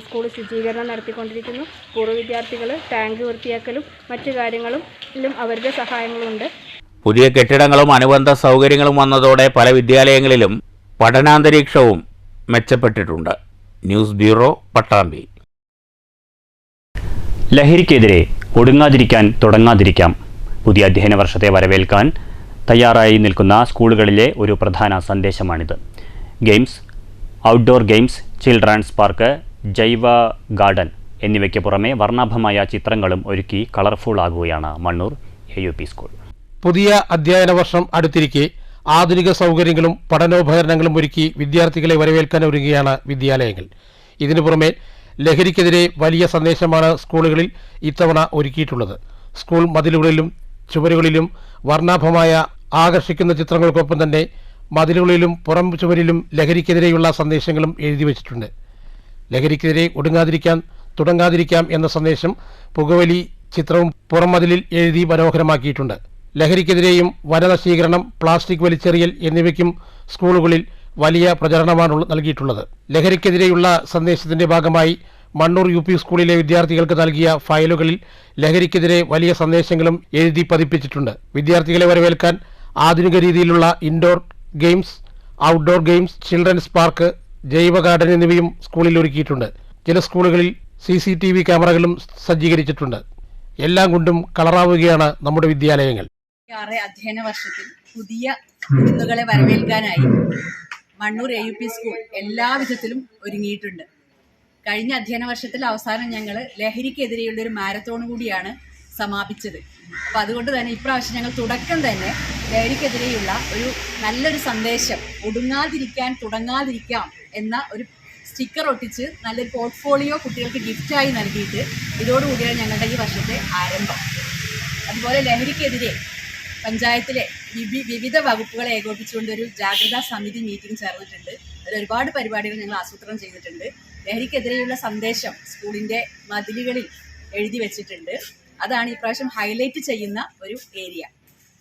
സ്കൂൾ ശുചീകരണം നടത്തിക്കൊണ്ടിരിക്കുന്നു. പൂർവ്വ വിദ്യാർത്ഥികൾ ടാങ്ക് വൃത്തിയാക്കലും മറ്റു കാര്യങ്ങളും അവരുടെ സഹായങ്ങളുണ്ട്. പുതിയ കെട്ടിടങ്ങളും അനുബന്ധ സൗകര്യങ്ങളും വന്നതോടെ പല വിദ്യാലയങ്ങളിലും പഠനാന്തരീക്ഷവും മെച്ചപ്പെട്ടിട്ടുണ്ട്. News bureau, Pattambi. ലഹരിക്കെതിരെ ഒടുങ്ങാതിരിക്കാൻ തുടങ്ങാതിരിക്കാം. പുതിയ അധ്യയന വർഷത്തെ വരവേൽക്കാൻ തയ്യാറായി നിൽക്കുന്ന സ്കൂളുകളിലെ ഒരു പ്രധാന സന്ദേശമാണിത്. Games, outdoor games, children's park, ജൈവ ഗാർഡൻ എന്നിവയ്ക്ക് പുറമെ വർണ്ണാഭമായ ചിത്രങ്ങളും ഒരുക്കി കളർഫുൾ ആകുകയാണ് മണ്ണൂർ AUP സ്കൂൾ. പുതിയ അധ്യയന വർഷം അടുത്തിരിക്കെ ആധുനിക സൗകര്യങ്ങളും പഠനോപകരണങ്ങളും ഒരുക്കി വിദ്യാർത്ഥികളെ വരവേൽക്കാൻ ഒരുങ്ങുകയാണ് വിദ്യാലയങ്ങൾ. ഇതിനു പുറമെ ലഹരിക്കെതിരെ വലിയ സന്ദേശമാണ് സ്കൂളുകളിൽ ഇത്തവണ ഒരുക്കിയിട്ടുള്ളത്. സ്കൂൾ മതിലുകളിലും ചുവരുകളിലും വർണ്ണാഭമായ ആകർഷിക്കുന്ന ചിത്രങ്ങൾക്കൊപ്പം തന്നെ മതിലുകളിലും പുറം ചുവരിലും ലഹരിക്കെതിരെയുള്ള സന്ദേശങ്ങളും എഴുതി വച്ചിട്ടുണ്ട്. ലഹരിക്കെതിരെ ഒടുങ്ങാതിരിക്കാൻ തുടങ്ങാതിരിക്കാം എന്ന സന്ദേശം പുകവലി ചിത്രവും പുറം മതിലിൽ എഴുതി മനോഹരമാക്കിയിട്ടുണ്ട്. ലഹരിക്കെതിരെയും വനനശീകരണം, പ്ലാസ്റ്റിക് വലിച്ചെറിയൽ എന്നിവയ്ക്കും സ്കൂളുകളിൽ വലിയ പ്രചരണമാണ് നൽകിയിട്ടുള്ളത്. ലഹരിക്കെതിരെയുള്ള സന്ദേശത്തിന്റെ ഭാഗമായി മണ്ണൂർ UP സ്കൂളിലെ വിദ്യാർത്ഥികൾക്ക് നൽകിയ ഫയലുകളിൽ ലഹരിക്കെതിരെ വലിയ സന്ദേശങ്ങളും എഴുതി പതിപ്പിച്ചിട്ടുണ്ട്. വിദ്യാർത്ഥികളെ വരവേൽക്കാൻ ആധുനിക രീതിയിലുള്ള indoor games, outdoor games, children's park, ജൈവ ഗാർഡൻ എന്നിവയും സ്കൂളിൽ ഒരുക്കിയിട്ടുണ്ട്. ചില സ്കൂളുകളിൽ CCTV ക്യാമറകളും സജ്ജീകരിച്ചിട്ടുണ്ട്. എല്ലാം കൊണ്ടും കളറാവുകയാണ് നമ്മുടെ വിദ്യാലയങ്ങൾ. അധ്യയന വർഷത്തിൽ പുതിയ കുരുന്നുകളെ വരവേൽക്കാനായി മണ്ണൂർ AUP സ്കൂൾ എല്ലാവിധത്തിലും ഒരുങ്ങിയിട്ടുണ്ട്. കഴിഞ്ഞ അധ്യയന വർഷത്തിൽ അവസാനം ഞങ്ങൾ ലഹരിക്കെതിരെയുള്ള ഒരു മാരത്തോൺ കൂടിയാണ് സമാപിച്ചത്. അപ്പോൾ അതുകൊണ്ട് തന്നെ ഇപ്രാവശ്യം ഞങ്ങൾ തുടക്കം തന്നെ ലഹരിക്കെതിരെയുള്ള ഒരു നല്ലൊരു സന്ദേശം, ഒടുങ്ങാതിരിക്കാൻ തുടങ്ങാതിരിക്കാം എന്ന ഒരു സ്റ്റിക്കർ ഒട്ടിച്ച് നല്ലൊരു പോർട്ട്ഫോളിയോ കുട്ടികൾക്ക് ഗിഫ്റ്റായി നൽകിയിട്ട് ഇതോടുകൂടിയാണ് ഞങ്ങളുടെ ഈ വർഷത്തെ ആരംഭം. അതുപോലെ ലഹരിക്കെതിരെ പഞ്ചായത്തിലെ വിവിധ വകുപ്പുകളെ ഏകോപിച്ചുകൊണ്ട് ഒരു ജാഗ്രതാ സമിതി മീറ്റിംഗ് ചേർന്നിട്ടുണ്ട്. അതിൽ ഒരുപാട് പരിപാടികൾ ഞങ്ങൾ ആസൂത്രണം ചെയ്തിട്ടുണ്ട്. ലഹരിക്കെതിരെയുള്ള സന്ദേശം സ്കൂളിൻ്റെ മതിലുകളിൽ എഴുതി വെച്ചിട്ടുണ്ട്. അതാണ് ഇപ്രാവശ്യം ഹൈലൈറ്റ് ചെയ്യുന്ന ഒരു ഏരിയ.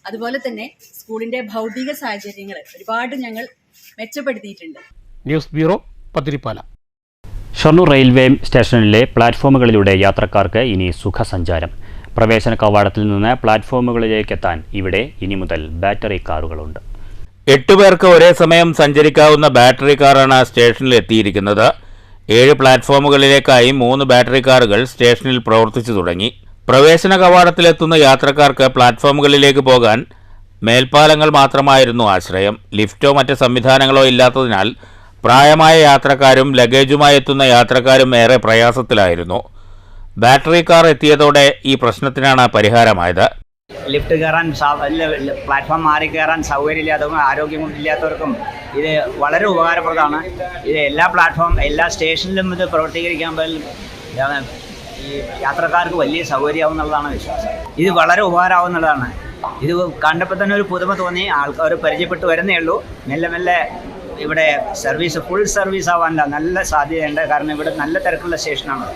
അതുപോലെ തന്നെ സ്കൂളിൻ്റെ ഭൗതിക സാഹചര്യങ്ങൾ ഒരുപാട് ഞങ്ങൾ മെച്ചപ്പെടുത്തിയിട്ടുണ്ട്. News bureau, Pathirippala. Shoranur railway സ്റ്റേഷനിലെ പ്ലാറ്റ്ഫോമുകളിലൂടെ യാത്രക്കാർക്ക് ഇനി സുഖസഞ്ചാരം. പ്രവേശന കവാടത്തിൽ നിന്ന് പ്ലാറ്റ്ഫോമുകളിലേക്കെത്താൻ ഇവിടെ ഇനി മുതൽ ബാറ്ററി കാറുകളുണ്ട്. 8 പേർക്ക് ഒരേ സമയം സഞ്ചരിക്കാവുന്ന ബാറ്ററി കാറാണ് സ്റ്റേഷനിൽ എത്തിയിരിക്കുന്നത്. 7 പ്ലാറ്റ്ഫോമുകളിലേക്കായി 3 ബാറ്ററി കാറുകൾ സ്റ്റേഷനിൽ പ്രവർത്തിച്ചു തുടങ്ങി. പ്രവേശന കവാടത്തിലെത്തുന്ന യാത്രക്കാർക്ക് പ്ലാറ്റ്ഫോമുകളിലേക്ക് പോകാൻ മേൽപ്പാലങ്ങൾ മാത്രമായിരുന്നു ആശ്രയം. ലിഫ്റ്റോ മറ്റ് സംവിധാനങ്ങളോ ഇല്ലാത്തതിനാൽ പ്രായമായ യാത്രക്കാരും ലഗേജുമായി എത്തുന്ന യാത്രക്കാരും ഏറെ പ്രയാസത്തിലായിരുന്നു. ബാറ്ററി കാർ എത്തിയതോടെ ഈ പ്രശ്നത്തിനാണ് പരിഹാരമായത്. ലിഫ്റ്റ് കയറാൻ പ്ലാറ്റ്ഫോം മാറി കയറാൻ സൗകര്യമില്ലാത്തവർക്കും ആരോഗ്യമില്ലാത്തവർക്കും ഇത് വളരെ ഉപകാരപ്രദമാണ്. ഇത് എല്ലാ സ്റ്റേഷനിലും ഇത് പ്രവർത്തീകരിക്കാൻ ഈ യാത്രക്കാർക്ക് വലിയ സൗകര്യമാവും എന്നുള്ളതാണ് വിശ്വാസം. ഇത് വളരെ ഉപകാരമാവും എന്നുള്ളതാണ്. ഇത് കണ്ടപ്പോൾ തന്നെ ഒരു പുതുമ തോന്നി. ആൾക്കാർ പരിചയപ്പെട്ട് വരുന്നേ ഉള്ളൂ. മെല്ലെ മെല്ലെ ഇവിടെ ഫുൾ സർവീസ് ആവാനുള്ള നല്ല സാധ്യതയുണ്ട്. കാരണം ഇവിടെ നല്ല തിരക്കുള്ള സ്റ്റേഷനാണ്.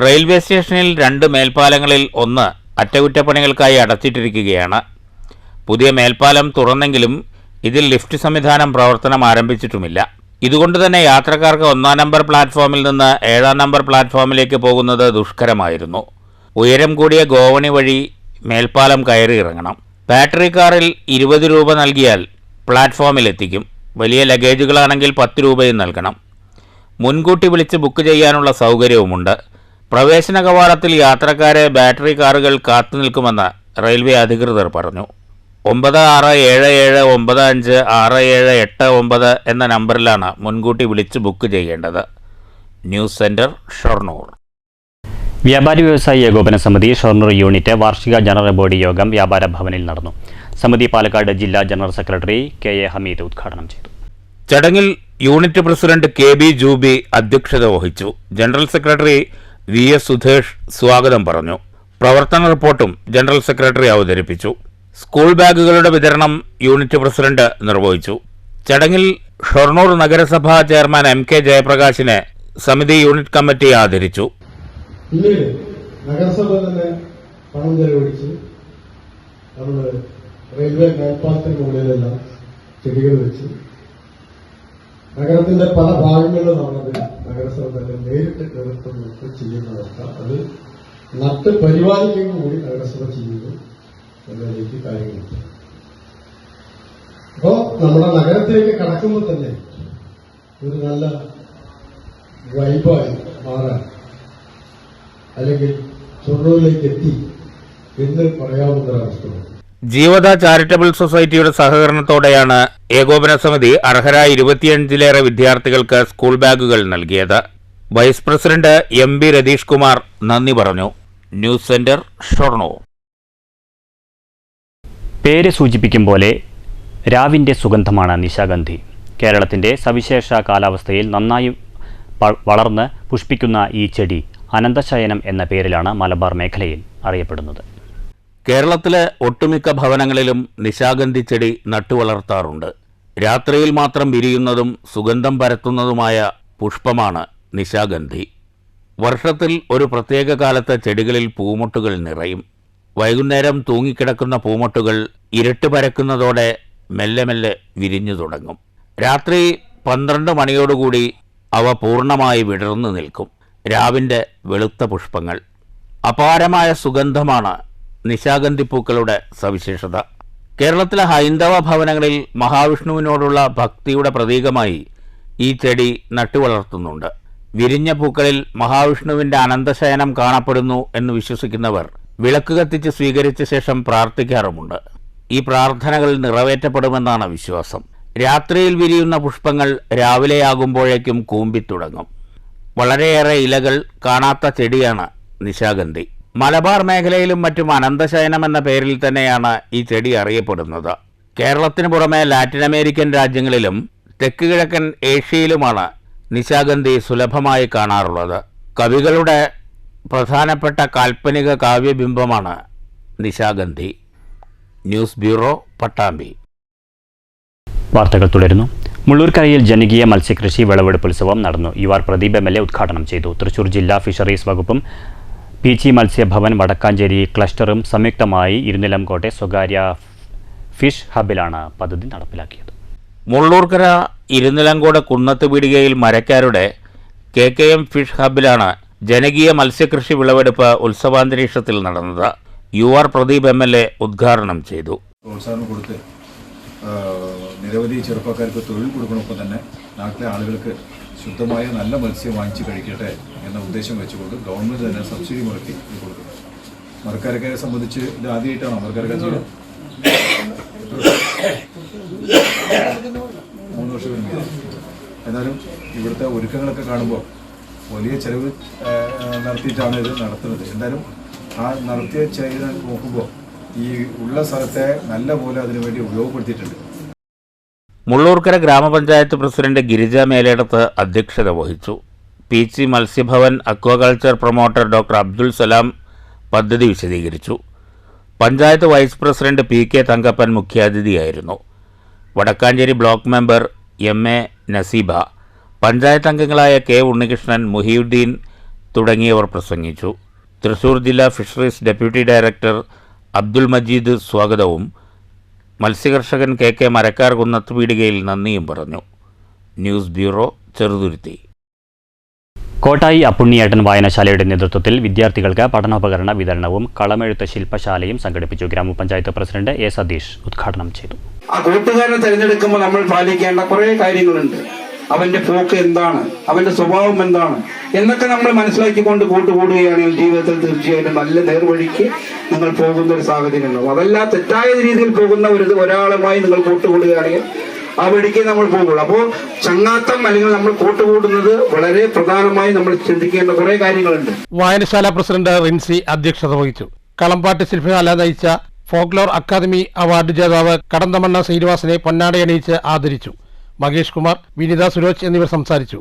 റെയിൽവേ സ്റ്റേഷനിൽ 2 മേൽപ്പാലങ്ങളിൽ ഒന്ന് അറ്റകുറ്റപ്പണികൾക്കായി അടച്ചിട്ടിരിക്കുകയാണ്. പുതിയ മേൽപ്പാലം തുറന്നെങ്കിലും ഇതിൽ ലിഫ്റ്റ് സംവിധാനം പ്രവർത്തനം ആരംഭിച്ചിട്ടുമില്ല. ഇതുകൊണ്ട് തന്നെ യാത്രക്കാർക്ക് 1-ാം നമ്പർ പ്ലാറ്റ്ഫോമിൽ നിന്ന് 7-ാം നമ്പർ പ്ലാറ്റ്ഫോമിലേക്ക് പോകുന്നത് ദുഷ്കരമായിരുന്നു. ഉയരം കൂടിയ ഗോവണി വഴി മേൽപ്പാലം കയറി ഇറങ്ങണം. ബാറ്ററി കാറിൽ 20 രൂപ നൽകിയാൽ പ്ലാറ്റ്ഫോമിലെത്തിക്കും. വലിയ ലഗേജുകളാണെങ്കിൽ 10 രൂപയും നൽകണം. മുൻകൂട്ടി വിളിച്ച് ബുക്ക് ചെയ്യാനുള്ള സൗകര്യവുമുണ്ട്. പ്രവേശന കവാടത്തിൽ യാത്രക്കാരെ ബാറ്ററി കാറുകൾ കാത്തുനിൽക്കുമെന്ന് റെയിൽവേ അധികൃതർ പറഞ്ഞു. 9677956789 എന്ന നമ്പറിലാണ് മുൻകൂട്ടി വിളിച്ച് ബുക്ക് ചെയ്യേണ്ടത്. News centre, Shoranur. വ്യാപാരി വ്യവസായി ഏകോപന സമിതി ഷൊർണൂർ യൂണിറ്റ് വാർഷിക ജനറൽ ബോഡി യോഗം വ്യാപാര ഭവനിൽ നടന്നു. സമിതി പാലക്കാട് ജില്ലാ ജനറൽ സെക്രട്ടറി KA ഹമീദ് ഉദ്ഘാടനം ചെയ്തു. ചടങ്ങിൽ യൂണിറ്റ് പ്രസിഡന്റ് KB ജൂബി അധ്യക്ഷത വഹിച്ചു. ജനറൽ സെക്രട്ടറി VS സുധേഷ് സ്വാഗതം പറഞ്ഞു. പ്രവർത്തന റിപ്പോർട്ടും ജനറൽ സെക്രട്ടറി അവതരിപ്പിച്ചു. സ്കൂൾ ബാഗുകളുടെ വിതരണം യൂണിറ്റ് പ്രസിഡന്റ് നിർവഹിച്ചു. ചടങ്ങിൽ ഷൊർണൂർ നഗരസഭാ ചെയർമാൻ MK ജയപ്രകാശിനെ സമിതി യൂണിറ്റ് കമ്മിറ്റി ആദരിച്ചു. പിന്നീട് നഗരസഭ തന്നെ പണം ചെലവഴിച്ച് നമ്മൾ റെയിൽവേ മേൽപ്പാലത്തിന് മുകളിലെല്ലാം ചെടികൾ വെച്ച് നഗരത്തിന്റെ പല ഭാഗങ്ങളിലും നമ്മളത് നഗരസഭ തന്നെ നേരിട്ട് നേതൃത്വം കൊടുത്ത് ചെയ്യുന്ന അവസ്ഥ, അത് നട്ട് പരിപാലിക്കുക കൂടി നഗരസഭ ചെയ്യുന്നു എന്നതിലേക്ക് കാര്യങ്ങളുണ്ട്. അപ്പോ നമ്മുടെ നഗരത്തിലേക്ക് കടക്കുമ്പോൾ തന്നെ ഒരു നല്ല വൈബായി മാറാൻ, അല്ലെങ്കിൽ ഷൊർണൂരിലേക്ക് എത്തി എന്ന് പറയാവുന്നൊരവസ്ഥയാണ്. ജീവത ചാരിറ്റബിൾ സൊസൈറ്റിയുടെ സഹകരണത്തോടെയാണ് ഏകോപന സമിതി അർഹരായ 25-ലേറെ വിദ്യാർത്ഥികൾക്ക് സ്കൂൾ ബാഗുകൾ നൽകിയത്. Vice president MB Ratheesh Kumar നന്ദി പറഞ്ഞു. News centre, Shoranur. പേര് സൂചിപ്പിക്കും പോലെ രാവിൻ്റെ സുഗന്ധമാണ് നിശാഗന്ധി. കേരളത്തിൻ്റെ സവിശേഷ കാലാവസ്ഥയിൽ നന്നായി വളർന്ന് പുഷ്പിക്കുന്ന ഈ ചെടി അനന്തശയനം എന്ന പേരിലാണ് മലബാർ മേഖലയിൽ അറിയപ്പെടുന്നത്. കേരളത്തിലെ ഒട്ടുമിക്ക ഭവനങ്ങളിലും നിശാഗന്ധി ചെടി നട്ടുവളർത്താറുണ്ട്. രാത്രിയിൽ മാത്രം വിരിയുന്നതും സുഗന്ധം പരത്തുന്നതുമായ പുഷ്പമാണ് നിശാഗന്ധി. വർഷത്തിൽ ഒരു പ്രത്യേക കാലത്ത് ചെടികളിൽ പൂമൊട്ടുകൾ നിറയും. വൈകുന്നേരം തൂങ്ങിക്കിടക്കുന്ന പൂമൊട്ടുകൾ ഇരുട്ട് പരക്കുന്നതോടെ മെല്ലെ മെല്ലെ വിരിഞ്ഞു തുടങ്ങും. രാത്രി 12 മണിയോടുകൂടി അവ പൂർണ്ണമായി വിടർന്നു നിൽക്കും. രാവിൻ്റെ വെളുത്ത പുഷ്പങ്ങൾ. അപാരമായ സുഗന്ധമാണ് നിശാഗന്ധിപ്പൂക്കളുടെ സവിശേഷത. കേരളത്തിലെ ഹൈന്ദവ ഭവനങ്ങളിൽ മഹാവിഷ്ണുവിനോടുള്ള ഭക്തിയുടെ പ്രതീകമായി ഈ ചെടി നട്ടുവളർത്തുന്നുണ്ട്. വിരിഞ്ഞ പൂക്കളിൽ മഹാവിഷ്ണുവിൻ്റെ അനന്തശയനം കാണപ്പെടുന്നു എന്ന് വിശ്വസിക്കുന്നവർ വിളക്ക് കത്തിച്ച് സ്വീകരിച്ച ശേഷം പ്രാർത്ഥിക്കാറുമുണ്ട്. ഈ പ്രാർത്ഥനകൾ നിറവേറ്റപ്പെടുമെന്നാണ് വിശ്വാസം. രാത്രിയിൽ വിരിയുന്ന പുഷ്പങ്ങൾ രാവിലെയാകുമ്പോഴേക്കും കൂമ്പിത്തുടങ്ങും. വളരെയേറെ ഇലകൾ കാണാത്ത ചെടിയാണ് നിശാഗന്ധി. മലബാർ മേഖലയിലും മറ്റും അനന്തശയനം എന്ന പേരിൽ തന്നെയാണ് ഈ ചെടി അറിയപ്പെടുന്നത്. കേരളത്തിന് പുറമെ ലാറ്റിൻ അമേരിക്കൻ രാജ്യങ്ങളിലും തെക്ക് കിഴക്കൻ ഏഷ്യയിലുമാണ് നിശാഗന്ധി സുലഭമായി കാണാറുള്ളത്. കവികളുടെ പ്രധാനപ്പെട്ട കാൽപ്പനിക കാവ്യബിംബമാണ് നിശാഗന്ധി. News bureau, Pattambi. വാർത്തകൾ തുടരുന്നു. മുള്ളൂർക്കരയിൽ ജനകീയ മത്സ്യകൃഷി വിളവെടുപ്പ് ഉത്സവം നടന്നു. UR പ്രദീപ് MLA ഉദ്ഘാടനം ചെയ്തു. തൃശൂർ ജില്ലാ ഫിഷറീസ് വകുപ്പും PG മത്സ്യഭവൻ വടക്കാഞ്ചേരി ക്ലസ്റ്ററും സംയുക്തമായി ഇരുനിലംകോട്ടെ സ്വകാര്യ ഫിഷ് ഹബിലാണ് പദ്ധതി നടപ്പിലാക്കിയത്. മുള്ളൂർക്കര ഇരുനിലങ്കോട് കുന്നത്ത് പീടികയിൽ മരക്കാരുടെ KKM ഫിഷ് ഹബിലാണ് ജനകീയ മത്സ്യകൃഷി വിളവെടുപ്പ് ഉത്സവാന്തരീക്ഷത്തിൽ നടന്നത്. UR പ്രദീപ് MLA ഉദ്ഘാടനം ചെയ്തു. പ്രോത്സാഹനം കൊടുത്ത് നിരവധി ചെറുപ്പക്കാർക്ക് തൊഴിൽ കൊടുക്കണമൊപ്പം തന്നെ നാട്ടിലെ ആളുകൾക്ക് ശുദ്ധമായ നല്ല മത്സ്യം വാങ്ങിച്ച് കഴിക്കട്ടെ എന്ന ഉദ്ദേശം വെച്ചുകൊണ്ട് ഗവൺമെൻറ് തന്നെ സബ്സിഡി മുടക്കി ഇത് കൊടുക്കുന്നു. മരക്കാരക്കാരെ സംബന്ധിച്ച് ഇത് ആദ്യമായിട്ടാണ് മരക്കാരക്കാർ ചെയ്യുന്നത്. 3 വർഷം കഴിഞ്ഞു. എന്നാലും ഇവിടുത്തെ ഒരുക്കങ്ങളൊക്കെ കാണുമ്പോൾ വലിയ ചെലവ് നടത്തിയിട്ടാണ് ഇത് നടത്തുന്നത്. എന്തായാലും ആ നടത്തിയ ചെയ്ത് നോക്കുമ്പോൾ ഈ ഉള്ള സ്ഥലത്തെ നല്ല പോലെ അതിനുവേണ്ടി ഉപയോഗപ്പെടുത്തിയിട്ടുണ്ട്. മുള്ളൂർക്കര ഗ്രാമപഞ്ചായത്ത് പ്രസിഡന്റ് ഗിരിജ മേലേടത്ത് അധ്യക്ഷത വഹിച്ചു. Peechi Matsyabhavan aquaculture promoter doctor Abdul Salam പദ്ധതി വിശദീകരിച്ചു. Panchayat vice president PK Thankappan മുഖ്യാതിഥിയായിരുന്നു. Vadakkanchery block member MA Naseeba, panchayat അംഗങ്ങളായ K ഉണ്ണികൃഷ്ണൻ, മുഹിയുദ്ദീൻ തുടങ്ങിയവർ പ്രസംഗിച്ചു. തൃശൂർ ജില്ലാ fisheries deputy director Abdul Majeed സ്വാഗതവും മത്സ്യകർഷകൻ KK മരക്കാർ കുന്നത്ത് പീടികയിൽ നന്ദിയും പറഞ്ഞു. News bureau, Cheruthuruthy. കോട്ടായി അപ്പുണ്ണിയേട്ടൻ വായനശാലയുടെ നേതൃത്വത്തിൽ വിദ്യാർത്ഥികൾക്ക് പഠനോപകരണ വിതരണവും കളമെഴുത്ത് ശില്പശാലയും സംഘടിപ്പിച്ചു. ഗ്രാമപഞ്ചായത്ത് പ്രസിഡന്റ് A സതീഷ് ഉദ്ഘാടനം ചെയ്തു. ആ കൂട്ടുകാരനെ തിരഞ്ഞെടുക്കുമ്പോൾ നമ്മൾ പാലിക്കേണ്ട കുറേ കാര്യങ്ങളുണ്ട്. അവന്റെ പോക്ക് എന്താണ്, അവന്റെ സ്വഭാവം എന്താണ് എന്നൊക്കെ നമ്മൾ മനസ്സിലാക്കിക്കൊണ്ട് കൂട്ടുകൂടുകയാണെങ്കിൽ ജീവിതത്തിൽ തീർച്ചയായിട്ടും നല്ല നേർവഴിക്ക് നിങ്ങൾ പോകുന്ന ഒരു സാഹചര്യം ഉണ്ടാവും. അതല്ല തെറ്റായ രീതിയിൽ പോകുന്ന ഒരാളുമായി നിങ്ങൾ കൂട്ടുകൂടുകയാണെങ്കിൽ ആ വഴിക്ക് നമ്മൾ പോകുള്ളൂ. അപ്പോൾ ചങ്ങാത്തം അല്ലെങ്കിൽ നമ്മൾ കൂട്ടുകൂടുന്നത് വളരെ പ്രധാനമായി നമ്മൾ ചിന്തിക്കേണ്ട കുറെ കാര്യങ്ങളുണ്ട്. വായനശാല പ്രസിഡന്റ് റിൻസി അധ്യക്ഷത വഹിച്ചു. കളമ്പാട്ട് ശില്പശാല നയിച്ച ഫോക്ലോർ അക്കാദമി അവാർഡ് ജേതാവ് കടന്തമണ്ണ ശ്രീനിവാസനെ പൊന്നാടയണിയിച്ച് ആദരിച്ചു. മഹേഷ് കുമാർ, വിനിത സുരോജ് എന്നിവർ സംസാരിച്ചു.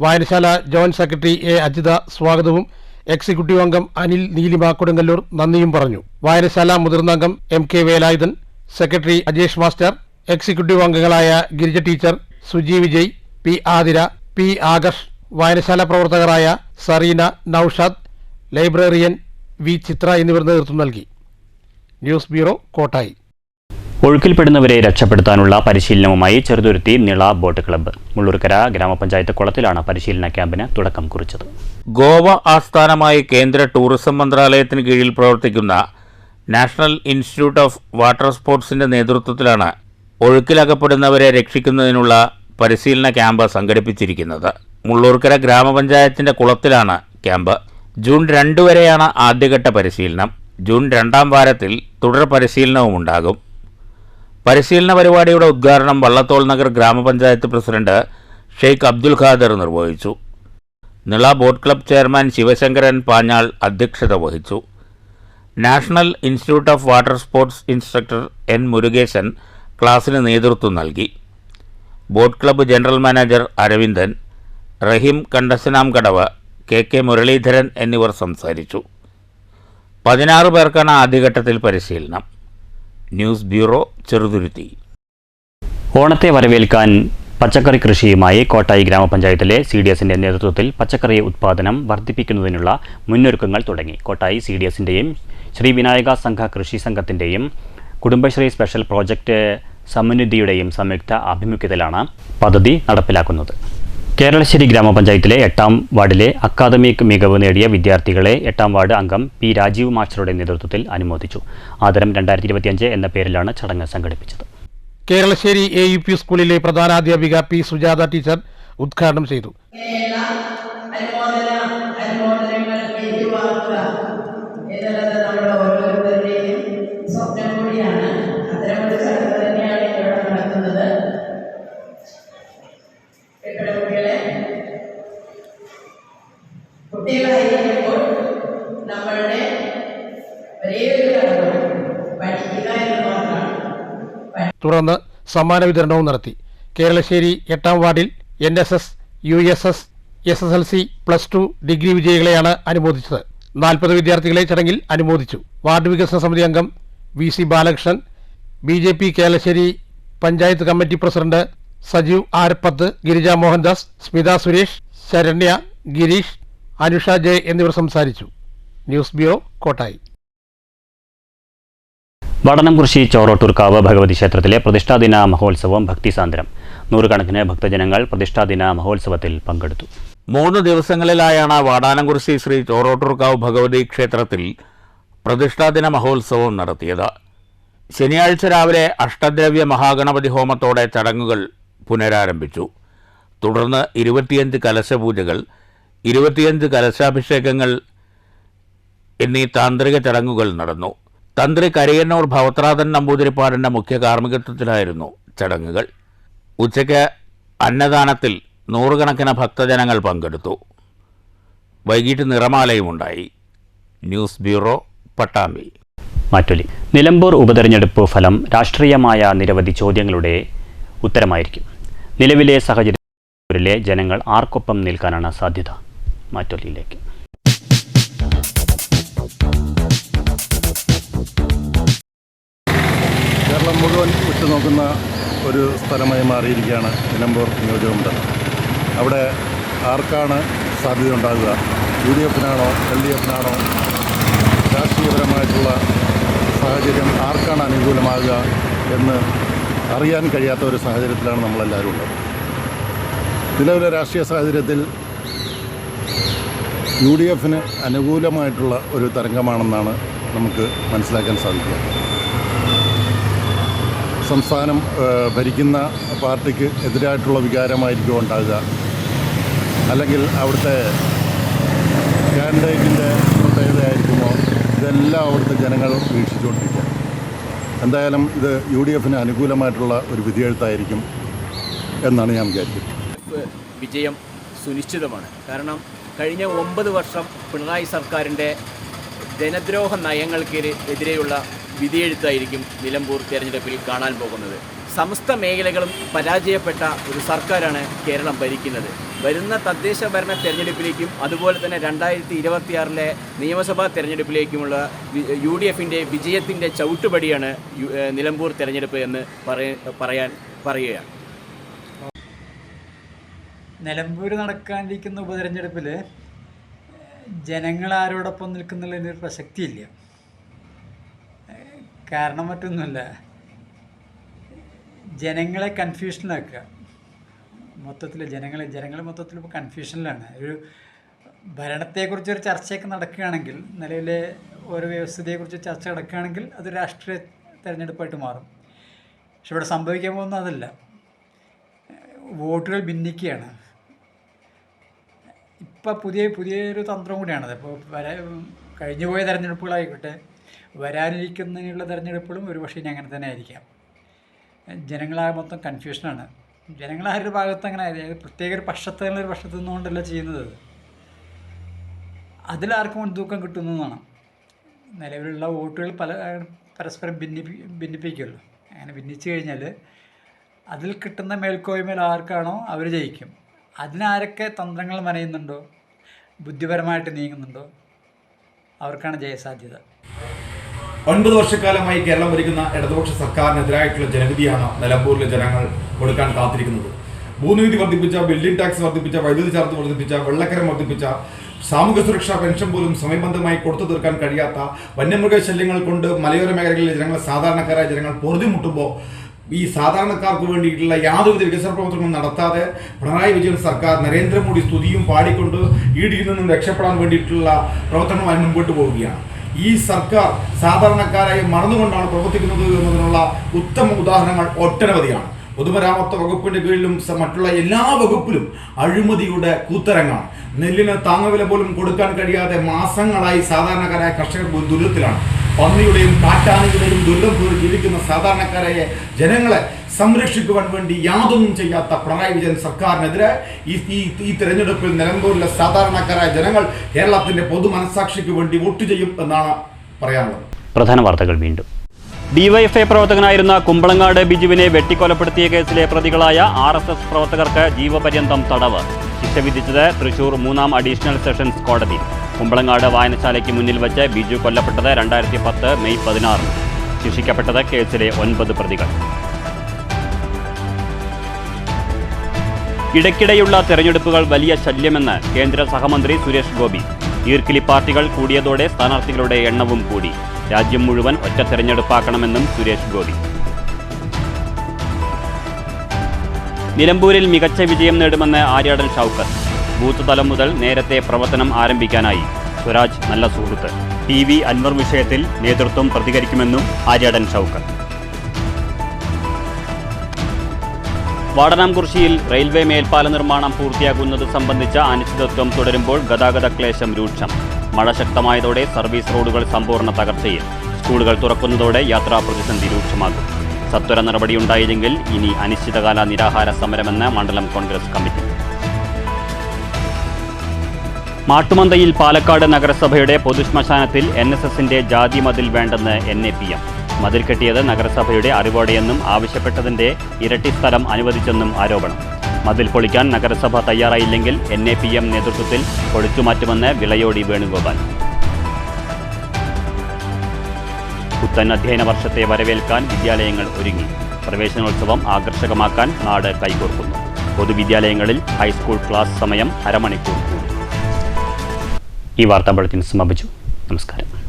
വായനശാല ജോയിന്റ് സെക്രട്ടറി A അജിത സ്വാഗതവും എക്സിക്യൂട്ടീവ് അംഗം അനിൽ നീലിമ കൊടുങ്ങല്ലൂർ നന്ദിയും പറഞ്ഞു. വായനശാല മുതിർന്ന അംഗം MK Velayudhan, secretary Ajesh master, executive അംഗങ്ങളായ Girija teacher, Suji Vijay, P Athira, P Akarsh, വായനശാല പ്രവർത്തകരായ സറീന, നൌഷാദ്, ലൈബ്രറിയൻ V ചിത്ര എന്നിവർ നേതൃത്വം നൽകി. News bureau, Kottayi. ഒഴുക്കിൽപ്പെടുന്നവരെ രക്ഷപ്പെടുത്താനുള്ള പരിശീലനവുമായി ചെറുതുരുത്തി നിള ബോട്ട് ക്ലബ്ബ്. മുള്ളൂർക്കര ഗ്രാമപഞ്ചായത്ത് കുളത്തിലാണ് പരിശീലന ക്യാമ്പിന് തുടക്കം കുറിച്ചത്. ഗോവ ആസ്ഥാനമായി കേന്ദ്ര ടൂറിസം മന്ത്രാലയത്തിന് കീഴിൽ പ്രവർത്തിക്കുന്ന നാഷണൽ ഇൻസ്റ്റിറ്റ്യൂട്ട് ഓഫ് വാട്ടർ സ്പോർട്സിന്റെ നേതൃത്വത്തിലാണ് ഒഴുക്കിലകപ്പെടുന്നവരെ രക്ഷിക്കുന്നതിനുള്ള പരിശീലന ക്യാമ്പ് സംഘടിപ്പിച്ചിരിക്കുന്നത്. മുള്ളൂർക്കര ഗ്രാമപഞ്ചായത്തിന്റെ കുളത്തിലാണ് ക്യാമ്പ്. ജൂൺ 2 വരെയാണ് ആദ്യഘട്ട പരിശീലനം. ജൂൺ 2ാം വാരത്തിൽ തുടർ പരിശീലനവും ഉണ്ടാകും. പരിശീലന പരിപാടിയുടെ ഉദ്ഘാടനം വള്ളത്തോൾ നഗർ ഗ്രാമപഞ്ചായത്ത് പ്രസിഡന്റ് ഷെയ്ഖ് അബ്ദുൽ ഖാദർ നിർവഹിച്ചു. Nila boat club chairman Sivasankaran Panjal അധ്യക്ഷത വഹിച്ചു. National institute of water sports instructor N Murukesan ക്ലാസിന് നേതൃത്വം നൽകി. Boat club general manager Aravindan, Rahim Kandassankadavu, KK Muraleedharan എന്നിവർ സംസാരിച്ചു. 16 പേർക്കാണ് ആദ്യഘട്ടത്തിൽ പരിശീലനം. News bureau, Cheruthuruthy. ഓണത്തെ വരവേൽക്കാൻ പച്ചക്കറി കൃഷിയുമായി കോട്ടായി ഗ്രാമപഞ്ചായത്തിലെ CDSന്റെ നേതൃത്വത്തിൽ പച്ചക്കറി ഉത്പാദനം വർദ്ധിപ്പിക്കുന്നതിനുള്ള മുന്നൊരുക്കങ്ങൾ തുടങ്ങി. കോട്ടായി CDSന്റെയും ശ്രീ വിനായക സംഘ കൃഷി സംഘത്തിന്റെയും കുടുംബശ്രീ സ്പെഷ്യൽ പ്രോജക്റ്റ് സമന്വിതിയുടെയും സംയുക്ത ആഭിമുഖ്യത്തിലാണ് പദ്ധതി നടപ്പിലാക്കുന്നത്. കേരളശ്ശേരി ഗ്രാമപഞ്ചായത്തിലെ 8ാം വാർഡിലെ അക്കാദമിക് മികവ് നേടിയ വിദ്യാർത്ഥികളെ 8ാം വാർഡ് അംഗം P രാജീവ് മാസ്റ്ററുടെ നേതൃത്വത്തിൽ അനുമോദിച്ചു. ആദരം 2025 എന്ന പേരിലാണ് ചടങ്ങ് സംഘടിപ്പിച്ചത്. കേരളശ്ശേരി AUP സ്കൂളിലെ പ്രധാനാധ്യാപിക P സുജാത ടീച്ചർ ഉദ്ഘാടനം ചെയ്തു. കുട്ടികളായിരിക്കുമ്പോൾ നമ്മളുടെ ഒരേ ഒരു കാര്യം പഠിക്കുക എന്ന് മാത്രമാണ്. തുടർന്ന് സമ്മാന വിതരണവും നടത്തി. കേരളശ്ശേരി 8ാം വാർഡിൽ NSS, USS, SSLC, +2 ഡിഗ്രി വിജയികളെയാണ് അനുമോദിച്ചത്. 40 വിദ്യാർത്ഥികളെ ചടങ്ങിൽ അനുമോദിച്ചു. വാർഡ് വികസന സമിതി അംഗം VC Balakrishnan, BJP Keralassery panchayat committee president Sajeev Arappath, Girija Mohandas, Smitha Suresh, Saranya, Gireesh, Anusha Jai എന്നിവർ സംസാരിച്ചു. News bureau, Kottayi. വടനംകുറിശി ചോറോട്ടൂർക്കാവ് ഭഗവതി ക്ഷേത്രത്തിലെ പ്രതിഷ്ഠാദിന മഹോത്സവം ഭക്തിസാന്ദ്രം. നൂറുകണക്കിന് ഭക്തജനങ്ങൾ പ്രതിഷ്ഠാദിന മഹോത്സവത്തിൽ പങ്കെടുത്തു. 3 ദിവസങ്ങളിലായാണ് വാടാനംകുറിശി ശ്രീ ചോറോട്ടൂർക്കാവ് ഭഗവതി ക്ഷേത്രത്തിൽ പ്രതിഷ്ഠാദിന മഹോത്സവം നടത്തിയത്. ശനിയാഴ്ച രാവിലെ അഷ്ടദ്രവ്യ മഹാഗണപതി ഹോമത്തോടെ ചടങ്ങുകൾ പുനരാരംഭിച്ചു. തുടർന്ന് 25 കലശപൂജകൾ, 25 കലശാഭിഷേകങ്ങൾ എന്നീ താന്ത്രിക ചടങ്ങുകൾ നടന്നു. തന്ത്രി കരിയന്നൂർ ഭവത്രാതൻ നമ്പൂതിരിപ്പാടിൻ്റെ മുഖ്യ കാർമ്മികത്വത്തിലായിരുന്നു ചടങ്ങുകൾ. ഉച്ചയ്ക്ക് അന്നദാനത്തിൽ 100 കണക്കിന് ഭക്തജനങ്ങൾ പങ്കെടുത്തു. വൈകിട്ട് നിറമാലയുമുണ്ടായി. News bureau, Pattambi. മാറ്റൊലി. നിലമ്പൂർ ഉപതെരഞ്ഞെടുപ്പ് ഫലം രാഷ്ട്രീയമായ നിരവധി ചോദ്യങ്ങളുടെ ഉത്തരമായിരിക്കും. നിലവിലെ സാഹചര്യത്തിലെ ജനങ്ങൾ ആർക്കൊപ്പം നിൽക്കാനാണ് സാധ്യത? മാറ്റൊലിയിലേക്ക്. കേരളം മുഴുവൻ ഉറ്റുനോക്കുന്ന ഒരു സ്ഥലമായി മാറിയിരിക്കുകയാണ് നിലമ്പൂർ നിയോജകമണ്ഡലം. അവിടെ ആർക്കാണ് സാധ്യത ഉണ്ടാകുക? UDF-നാണോ LDF-നാണോ? രാഷ്ട്രീയപരമായിട്ടുള്ള സാഹചര്യം ആർക്കാണ് അനുകൂലമാകുക എന്ന് അറിയാൻ കഴിയാത്ത ഒരു സാഹചര്യത്തിലാണ് നമ്മളെല്ലാവരും ഉള്ളത്. നിലവിലെ രാഷ്ട്രീയ സാഹചര്യത്തിൽ UDF-ന് അനുകൂലമായിട്ടുള്ള ഒരു തരംഗമാണെന്നാണ് നമുക്ക് മനസ്സിലാക്കാൻ സാധിക്കുക. സംസ്ഥാനം ഭരിക്കുന്ന പാർട്ടിക്ക് എതിരായിട്ടുള്ള വികാരമായിരിക്കും ഉണ്ടാകുക, അല്ലെങ്കിൽ അവിടുത്തെ കാൻഡിഡേറ്റിൻ്റെ പ്രത്യേകതയായിരിക്കുമോ? ഇതെല്ലാം അവിടുത്തെ ജനങ്ങൾ വീക്ഷിച്ചുകൊണ്ടിരിക്കുക. എന്തായാലും ഇത് UDF-ന് അനുകൂലമായിട്ടുള്ള ഒരു വിധിയെഴുത്തായിരിക്കും എന്നാണ് ഞാൻ വിചാരിക്കുന്നത്. വിജയം സുനിശ്ചിതമാണ്. കാരണം കഴിഞ്ഞ 9 വർഷം പിണറായി സർക്കാരിൻ്റെ ജനദ്രോഹ നയങ്ങൾക്കെതിരെയുള്ള വിധിയെഴുത്തായിരിക്കും നിലമ്പൂർ തെരഞ്ഞെടുപ്പിൽ കാണാൻ പോകുന്നത്. സമസ്ത മേഖലകളും പരാജയപ്പെട്ട ഒരു സർക്കാരാണ് കേരളം ഭരിക്കുന്നത്. വരുന്ന തദ്ദേശ ഭരണ തെരഞ്ഞെടുപ്പിലേക്കും അതുപോലെ തന്നെ 2026 നിയമസഭാ തെരഞ്ഞെടുപ്പിലേക്കുമുള്ള UDF-ൻ്റെ വിജയത്തിൻ്റെ ചവിട്ടുപടിയാണ് നിലമ്പൂർ തെരഞ്ഞെടുപ്പ് എന്ന് പറയുകയാണ്. നിലമ്പൂർ നടക്കാനിരിക്കുന്ന ഉപതെരഞ്ഞെടുപ്പിൽ ജനങ്ങൾ ആരോടൊപ്പം നിൽക്കുന്നുള്ളതിനൊരു പ്രസക്തിയില്ല. കാരണം മറ്റൊന്നുമില്ല, ജനങ്ങളെ കൺഫ്യൂഷനിലാക്കുക. മൊത്തത്തിൽ ജനങ്ങൾ മൊത്തത്തിൽ ഇപ്പോൾ കൺഫ്യൂഷനിലാണ്. ഒരു ഭരണത്തെക്കുറിച്ചൊരു ചർച്ചയൊക്കെ നടക്കുകയാണെങ്കിൽ, നിലവിലെ ഓരോ വ്യവസ്ഥതയെക്കുറിച്ച് ചർച്ച നടക്കുകയാണെങ്കിൽ അത് രാഷ്ട്രീയ തെരഞ്ഞെടുപ്പായിട്ട് മാറും. പക്ഷെ ഇവിടെ സംഭവിക്കാൻ പോകുന്നത് അതല്ല. വോട്ടുകൾ ഭിന്നിക്കുകയാണ്. ഇപ്പം പുതിയൊരു തന്ത്രം കൂടിയാണത്. ഇപ്പോൾ കഴിഞ്ഞുപോയ തെരഞ്ഞെടുപ്പുകളായിക്കോട്ടെ, വരാനിരിക്കുന്നതിനുള്ള തെരഞ്ഞെടുപ്പുകളും ഒരുപക്ഷെ ഇനി അങ്ങനെ തന്നെ ആയിരിക്കാം. ജനങ്ങളാകെ മൊത്തം കൺഫ്യൂഷനാണ്. ജനങ്ങളാരുടെ ഭാഗത്ത് അങ്ങനെ പ്രത്യേക ഒരു പക്ഷത്തുള്ളൊരു പക്ഷത്തു നിന്നുകൊണ്ടല്ല ചെയ്യുന്നത്. അതിലാർക്കും മുൻതൂക്കം കിട്ടുന്നതാണ്. നിലവിലുള്ള വോട്ടുകൾ പരസ്പരം ഭിന്നിപ്പിക്കുമല്ലോ. അങ്ങനെ ഭിന്നിച്ചു കഴിഞ്ഞാൽ അതിൽ കിട്ടുന്ന മേൽക്കോയ്മയിൽ ആർക്കാണോ അവർ ജയിക്കും. അതിനാരൊക്കെ തന്ത്രങ്ങൾ മനയുന്നുണ്ടോ, ബുദ്ധിപരമായിട്ട് നീങ്ങുന്നുണ്ടോ, അവർക്കാണ് ജയസാധ്യത. 9 വർഷക്കാലമായി കേരളം ഭരിക്കുന്ന ഇടതുപക്ഷ സർക്കാരിനെതിരായിട്ടുള്ള ജനവിധിയാണ് നിലമ്പൂരിലെ ജനങ്ങൾ കൊടുക്കാൻ കാത്തിരിക്കുന്നത്. ഭൂനികുതി വർദ്ധിപ്പിച്ച, ബിൽഡിംഗ് ടാക്സ് വർദ്ധിപ്പിച്ച, വൈദ്യുതി ചാർജ് വർദ്ധിപ്പിച്ച, വെള്ളക്കരം വർദ്ധിപ്പിച്ച, സാമൂഹ്യ സുരക്ഷാ പെൻഷൻ പോലും സമയബന്ധമായി കൊടുത്തു തീർക്കാൻ കഴിയാത്ത, വന്യമൃഗശല്യങ്ങൾ കൊണ്ട് മലയോര മേഖലകളിലെ ജനങ്ങൾ, സാധാരണക്കാരായ ജനങ്ങൾ പൊറുതിമുട്ടുമ്പോൾ ഈ സാധാരണക്കാർക്ക് വേണ്ടിയിട്ടുള്ള യാതൊരുവിധ വികസന പ്രവർത്തനങ്ങളും നടത്താതെ പിണറായി വിജയൻ സർക്കാർ നരേന്ദ്രമോദി സ്തുതിയും പാടിക്കൊണ്ട് ഈടിയിൽ നിന്നും രക്ഷപ്പെടാൻ വേണ്ടിയിട്ടുള്ള പ്രവർത്തനവുമായി മുൻപോട്ട് പോവുകയാണ്. ഈ സർക്കാർ സാധാരണക്കാരായി മറന്നുകൊണ്ടാണ് പ്രവർത്തിക്കുന്നത് എന്നതിനുള്ള ഉത്തമ ഉദാഹരണങ്ങൾ ഒട്ടനവധിയാണ്. പൊതുമരാമത്ത് വകുപ്പിൻ്റെ കീഴിലും മറ്റുള്ള എല്ലാ വകുപ്പിലും അഴിമതിയുടെ കൂത്തരങ്ങാണ്. നെല്ലിന് താങ്ങുവില പോലും കൊടുക്കാൻ കഴിയാതെ മാസങ്ങളായി സാധാരണക്കാരായ കർഷകർ ദുരിതത്തിലാണ്. പന്നിയുടെയും കാട്ടാനയുടെയും ദുരിതം പോലും ജീവിക്കുന്ന സാധാരണക്കാരായ ജനങ്ങളെ സംരക്ഷിക്കുവാൻ വേണ്ടി യാതൊന്നും ചെയ്യാത്ത പിണറായി വിജയൻ സർക്കാരിനെതിരെ ഈ തെരഞ്ഞെടുപ്പിൽ നിലമ്പൂരിലെ സാധാരണക്കാരായ ജനങ്ങൾ കേരളത്തിന്റെ പൊതു മനസ്സാക്ഷിക്ക് വേണ്ടി വോട്ട് ചെയ്യും എന്നാണ് പറയാനുള്ളത്. പ്രധാന വാർത്തകൾ വീണ്ടും. ഡിവൈഎഫ്ഐ പ്രവർത്തകനായിരുന്ന കുമ്പളങ്ങാട് ബിജുവിനെ വെട്ടിക്കൊലപ്പെടുത്തിയ കേസിലെ പ്രതികളായ RSS പ്രവർത്തകർക്ക് ജീവപര്യന്തം തടവ്. ശിക്ഷ വിധിച്ചത് തൃശൂർ 3ാം അഡീഷണൽ സെഷൻസ് കോടതി. കുമ്പളങ്ങാട് വായനശാലയ്ക്ക് മുന്നിൽ വച്ച് ബിജു കൊല്ലപ്പെട്ടത് 2010 മെയ് 16. ശിക്ഷിക്കപ്പെട്ടത് കേസിലെ 9 പ്രതികൾ. ഇടയ്ക്കിടെയുള്ള തെരഞ്ഞെടുപ്പുകൾ വലിയ ശല്യമെന്ന് കേന്ദ്ര സഹമന്ത്രി സുരേഷ് ഗോപി. ഈർക്കിലി പാർട്ടികൾ കൂടിയതോടെ സ്ഥാനാർത്ഥികളുടെ എണ്ണവും കൂടി. രാജ്യം മുഴുവൻ ഒറ്റ തെരഞ്ഞെടുപ്പാക്കണമെന്നും സുരേഷ് ഗോപി. നിലമ്പൂരിൽ മികച്ച വിജയം നേടുമെന്ന് ആര്യാടൻ ഷൗക്കത്ത്. ബൂത്ത് തലം മുതൽ നേരത്തെ പ്രവർത്തനം ആരംഭിക്കാനായി. സ്വരാജ് നല്ല സുഹൃത്ത്. TV അൻവർ വിഷയത്തിൽ നേതൃത്വം പ്രതികരിക്കുമെന്നും ആര്യാടൻ ഷൗക്കത്ത്. വാടനാംകുറിശ്ശിയിൽ റെയിൽവേ മേൽപ്പാല നിർമ്മാണം പൂർത്തിയാകുന്നത് സംബന്ധിച്ച അനിശ്ചിതത്വം തുടരുമ്പോൾ ഗതാഗത ക്ലേശം രൂക്ഷം. മഴ ശക്തമായതോടെ സർവീസ് റോഡുകൾ സമ്പൂർണ്ണ തകർച്ചയിൽ. സ്കൂളുകൾ തുറക്കുന്നതോടെ യാത്രാ പ്രതിസന്ധി രൂക്ഷമാകും. സത്വര നടപടിയുണ്ടായില്ലെങ്കിൽ ഇനി അനിശ്ചിതകാല നിരാഹാര സമരമെന്ന് മണ്ഡലം കോൺഗ്രസ് കമ്മിറ്റി. മാട്ടുമന്തയിൽ പാലക്കാട് നഗരസഭയുടെ പൊതുശ്മശാനത്തിൽ NSSന്റെ ജാതി മതിൽ വേണ്ടെന്ന് NAPM. മതിൽ കെട്ടിയത് നഗരസഭയുടെ അറിവോടെയെന്നും ആവശ്യപ്പെട്ടതിന്റെ ഇരട്ടി സ്ഥലം അനുവദിച്ചെന്നും ആരോപണം. മതിൽ പൊളിക്കാൻ നഗരസഭ തയ്യാറായില്ലെങ്കിൽ NAPM നേതൃത്വത്തിൽ പൊളിച്ചുമാറ്റുമെന്ന് വിളയോടി വേണുഗോപാൽ. പുത്തൻ അധ്യയന വർഷത്തെ വരവേൽക്കാൻ വിദ്യാലയങ്ങൾ ഒരുങ്ങി. പ്രവേശനോത്സവം ആകർഷകമാക്കാൻ നാട് കൈകോർക്കുന്നു. പൊതുവിദ്യാലയങ്ങളിൽ ഹൈസ്കൂൾ ക്ലാസ് സമയം അരമണിക്കൂർ കൂടി. ഈ വാർത്താ ബുള്ളറ്റിൻ സമാപിച്ചു. നമസ്കാരം.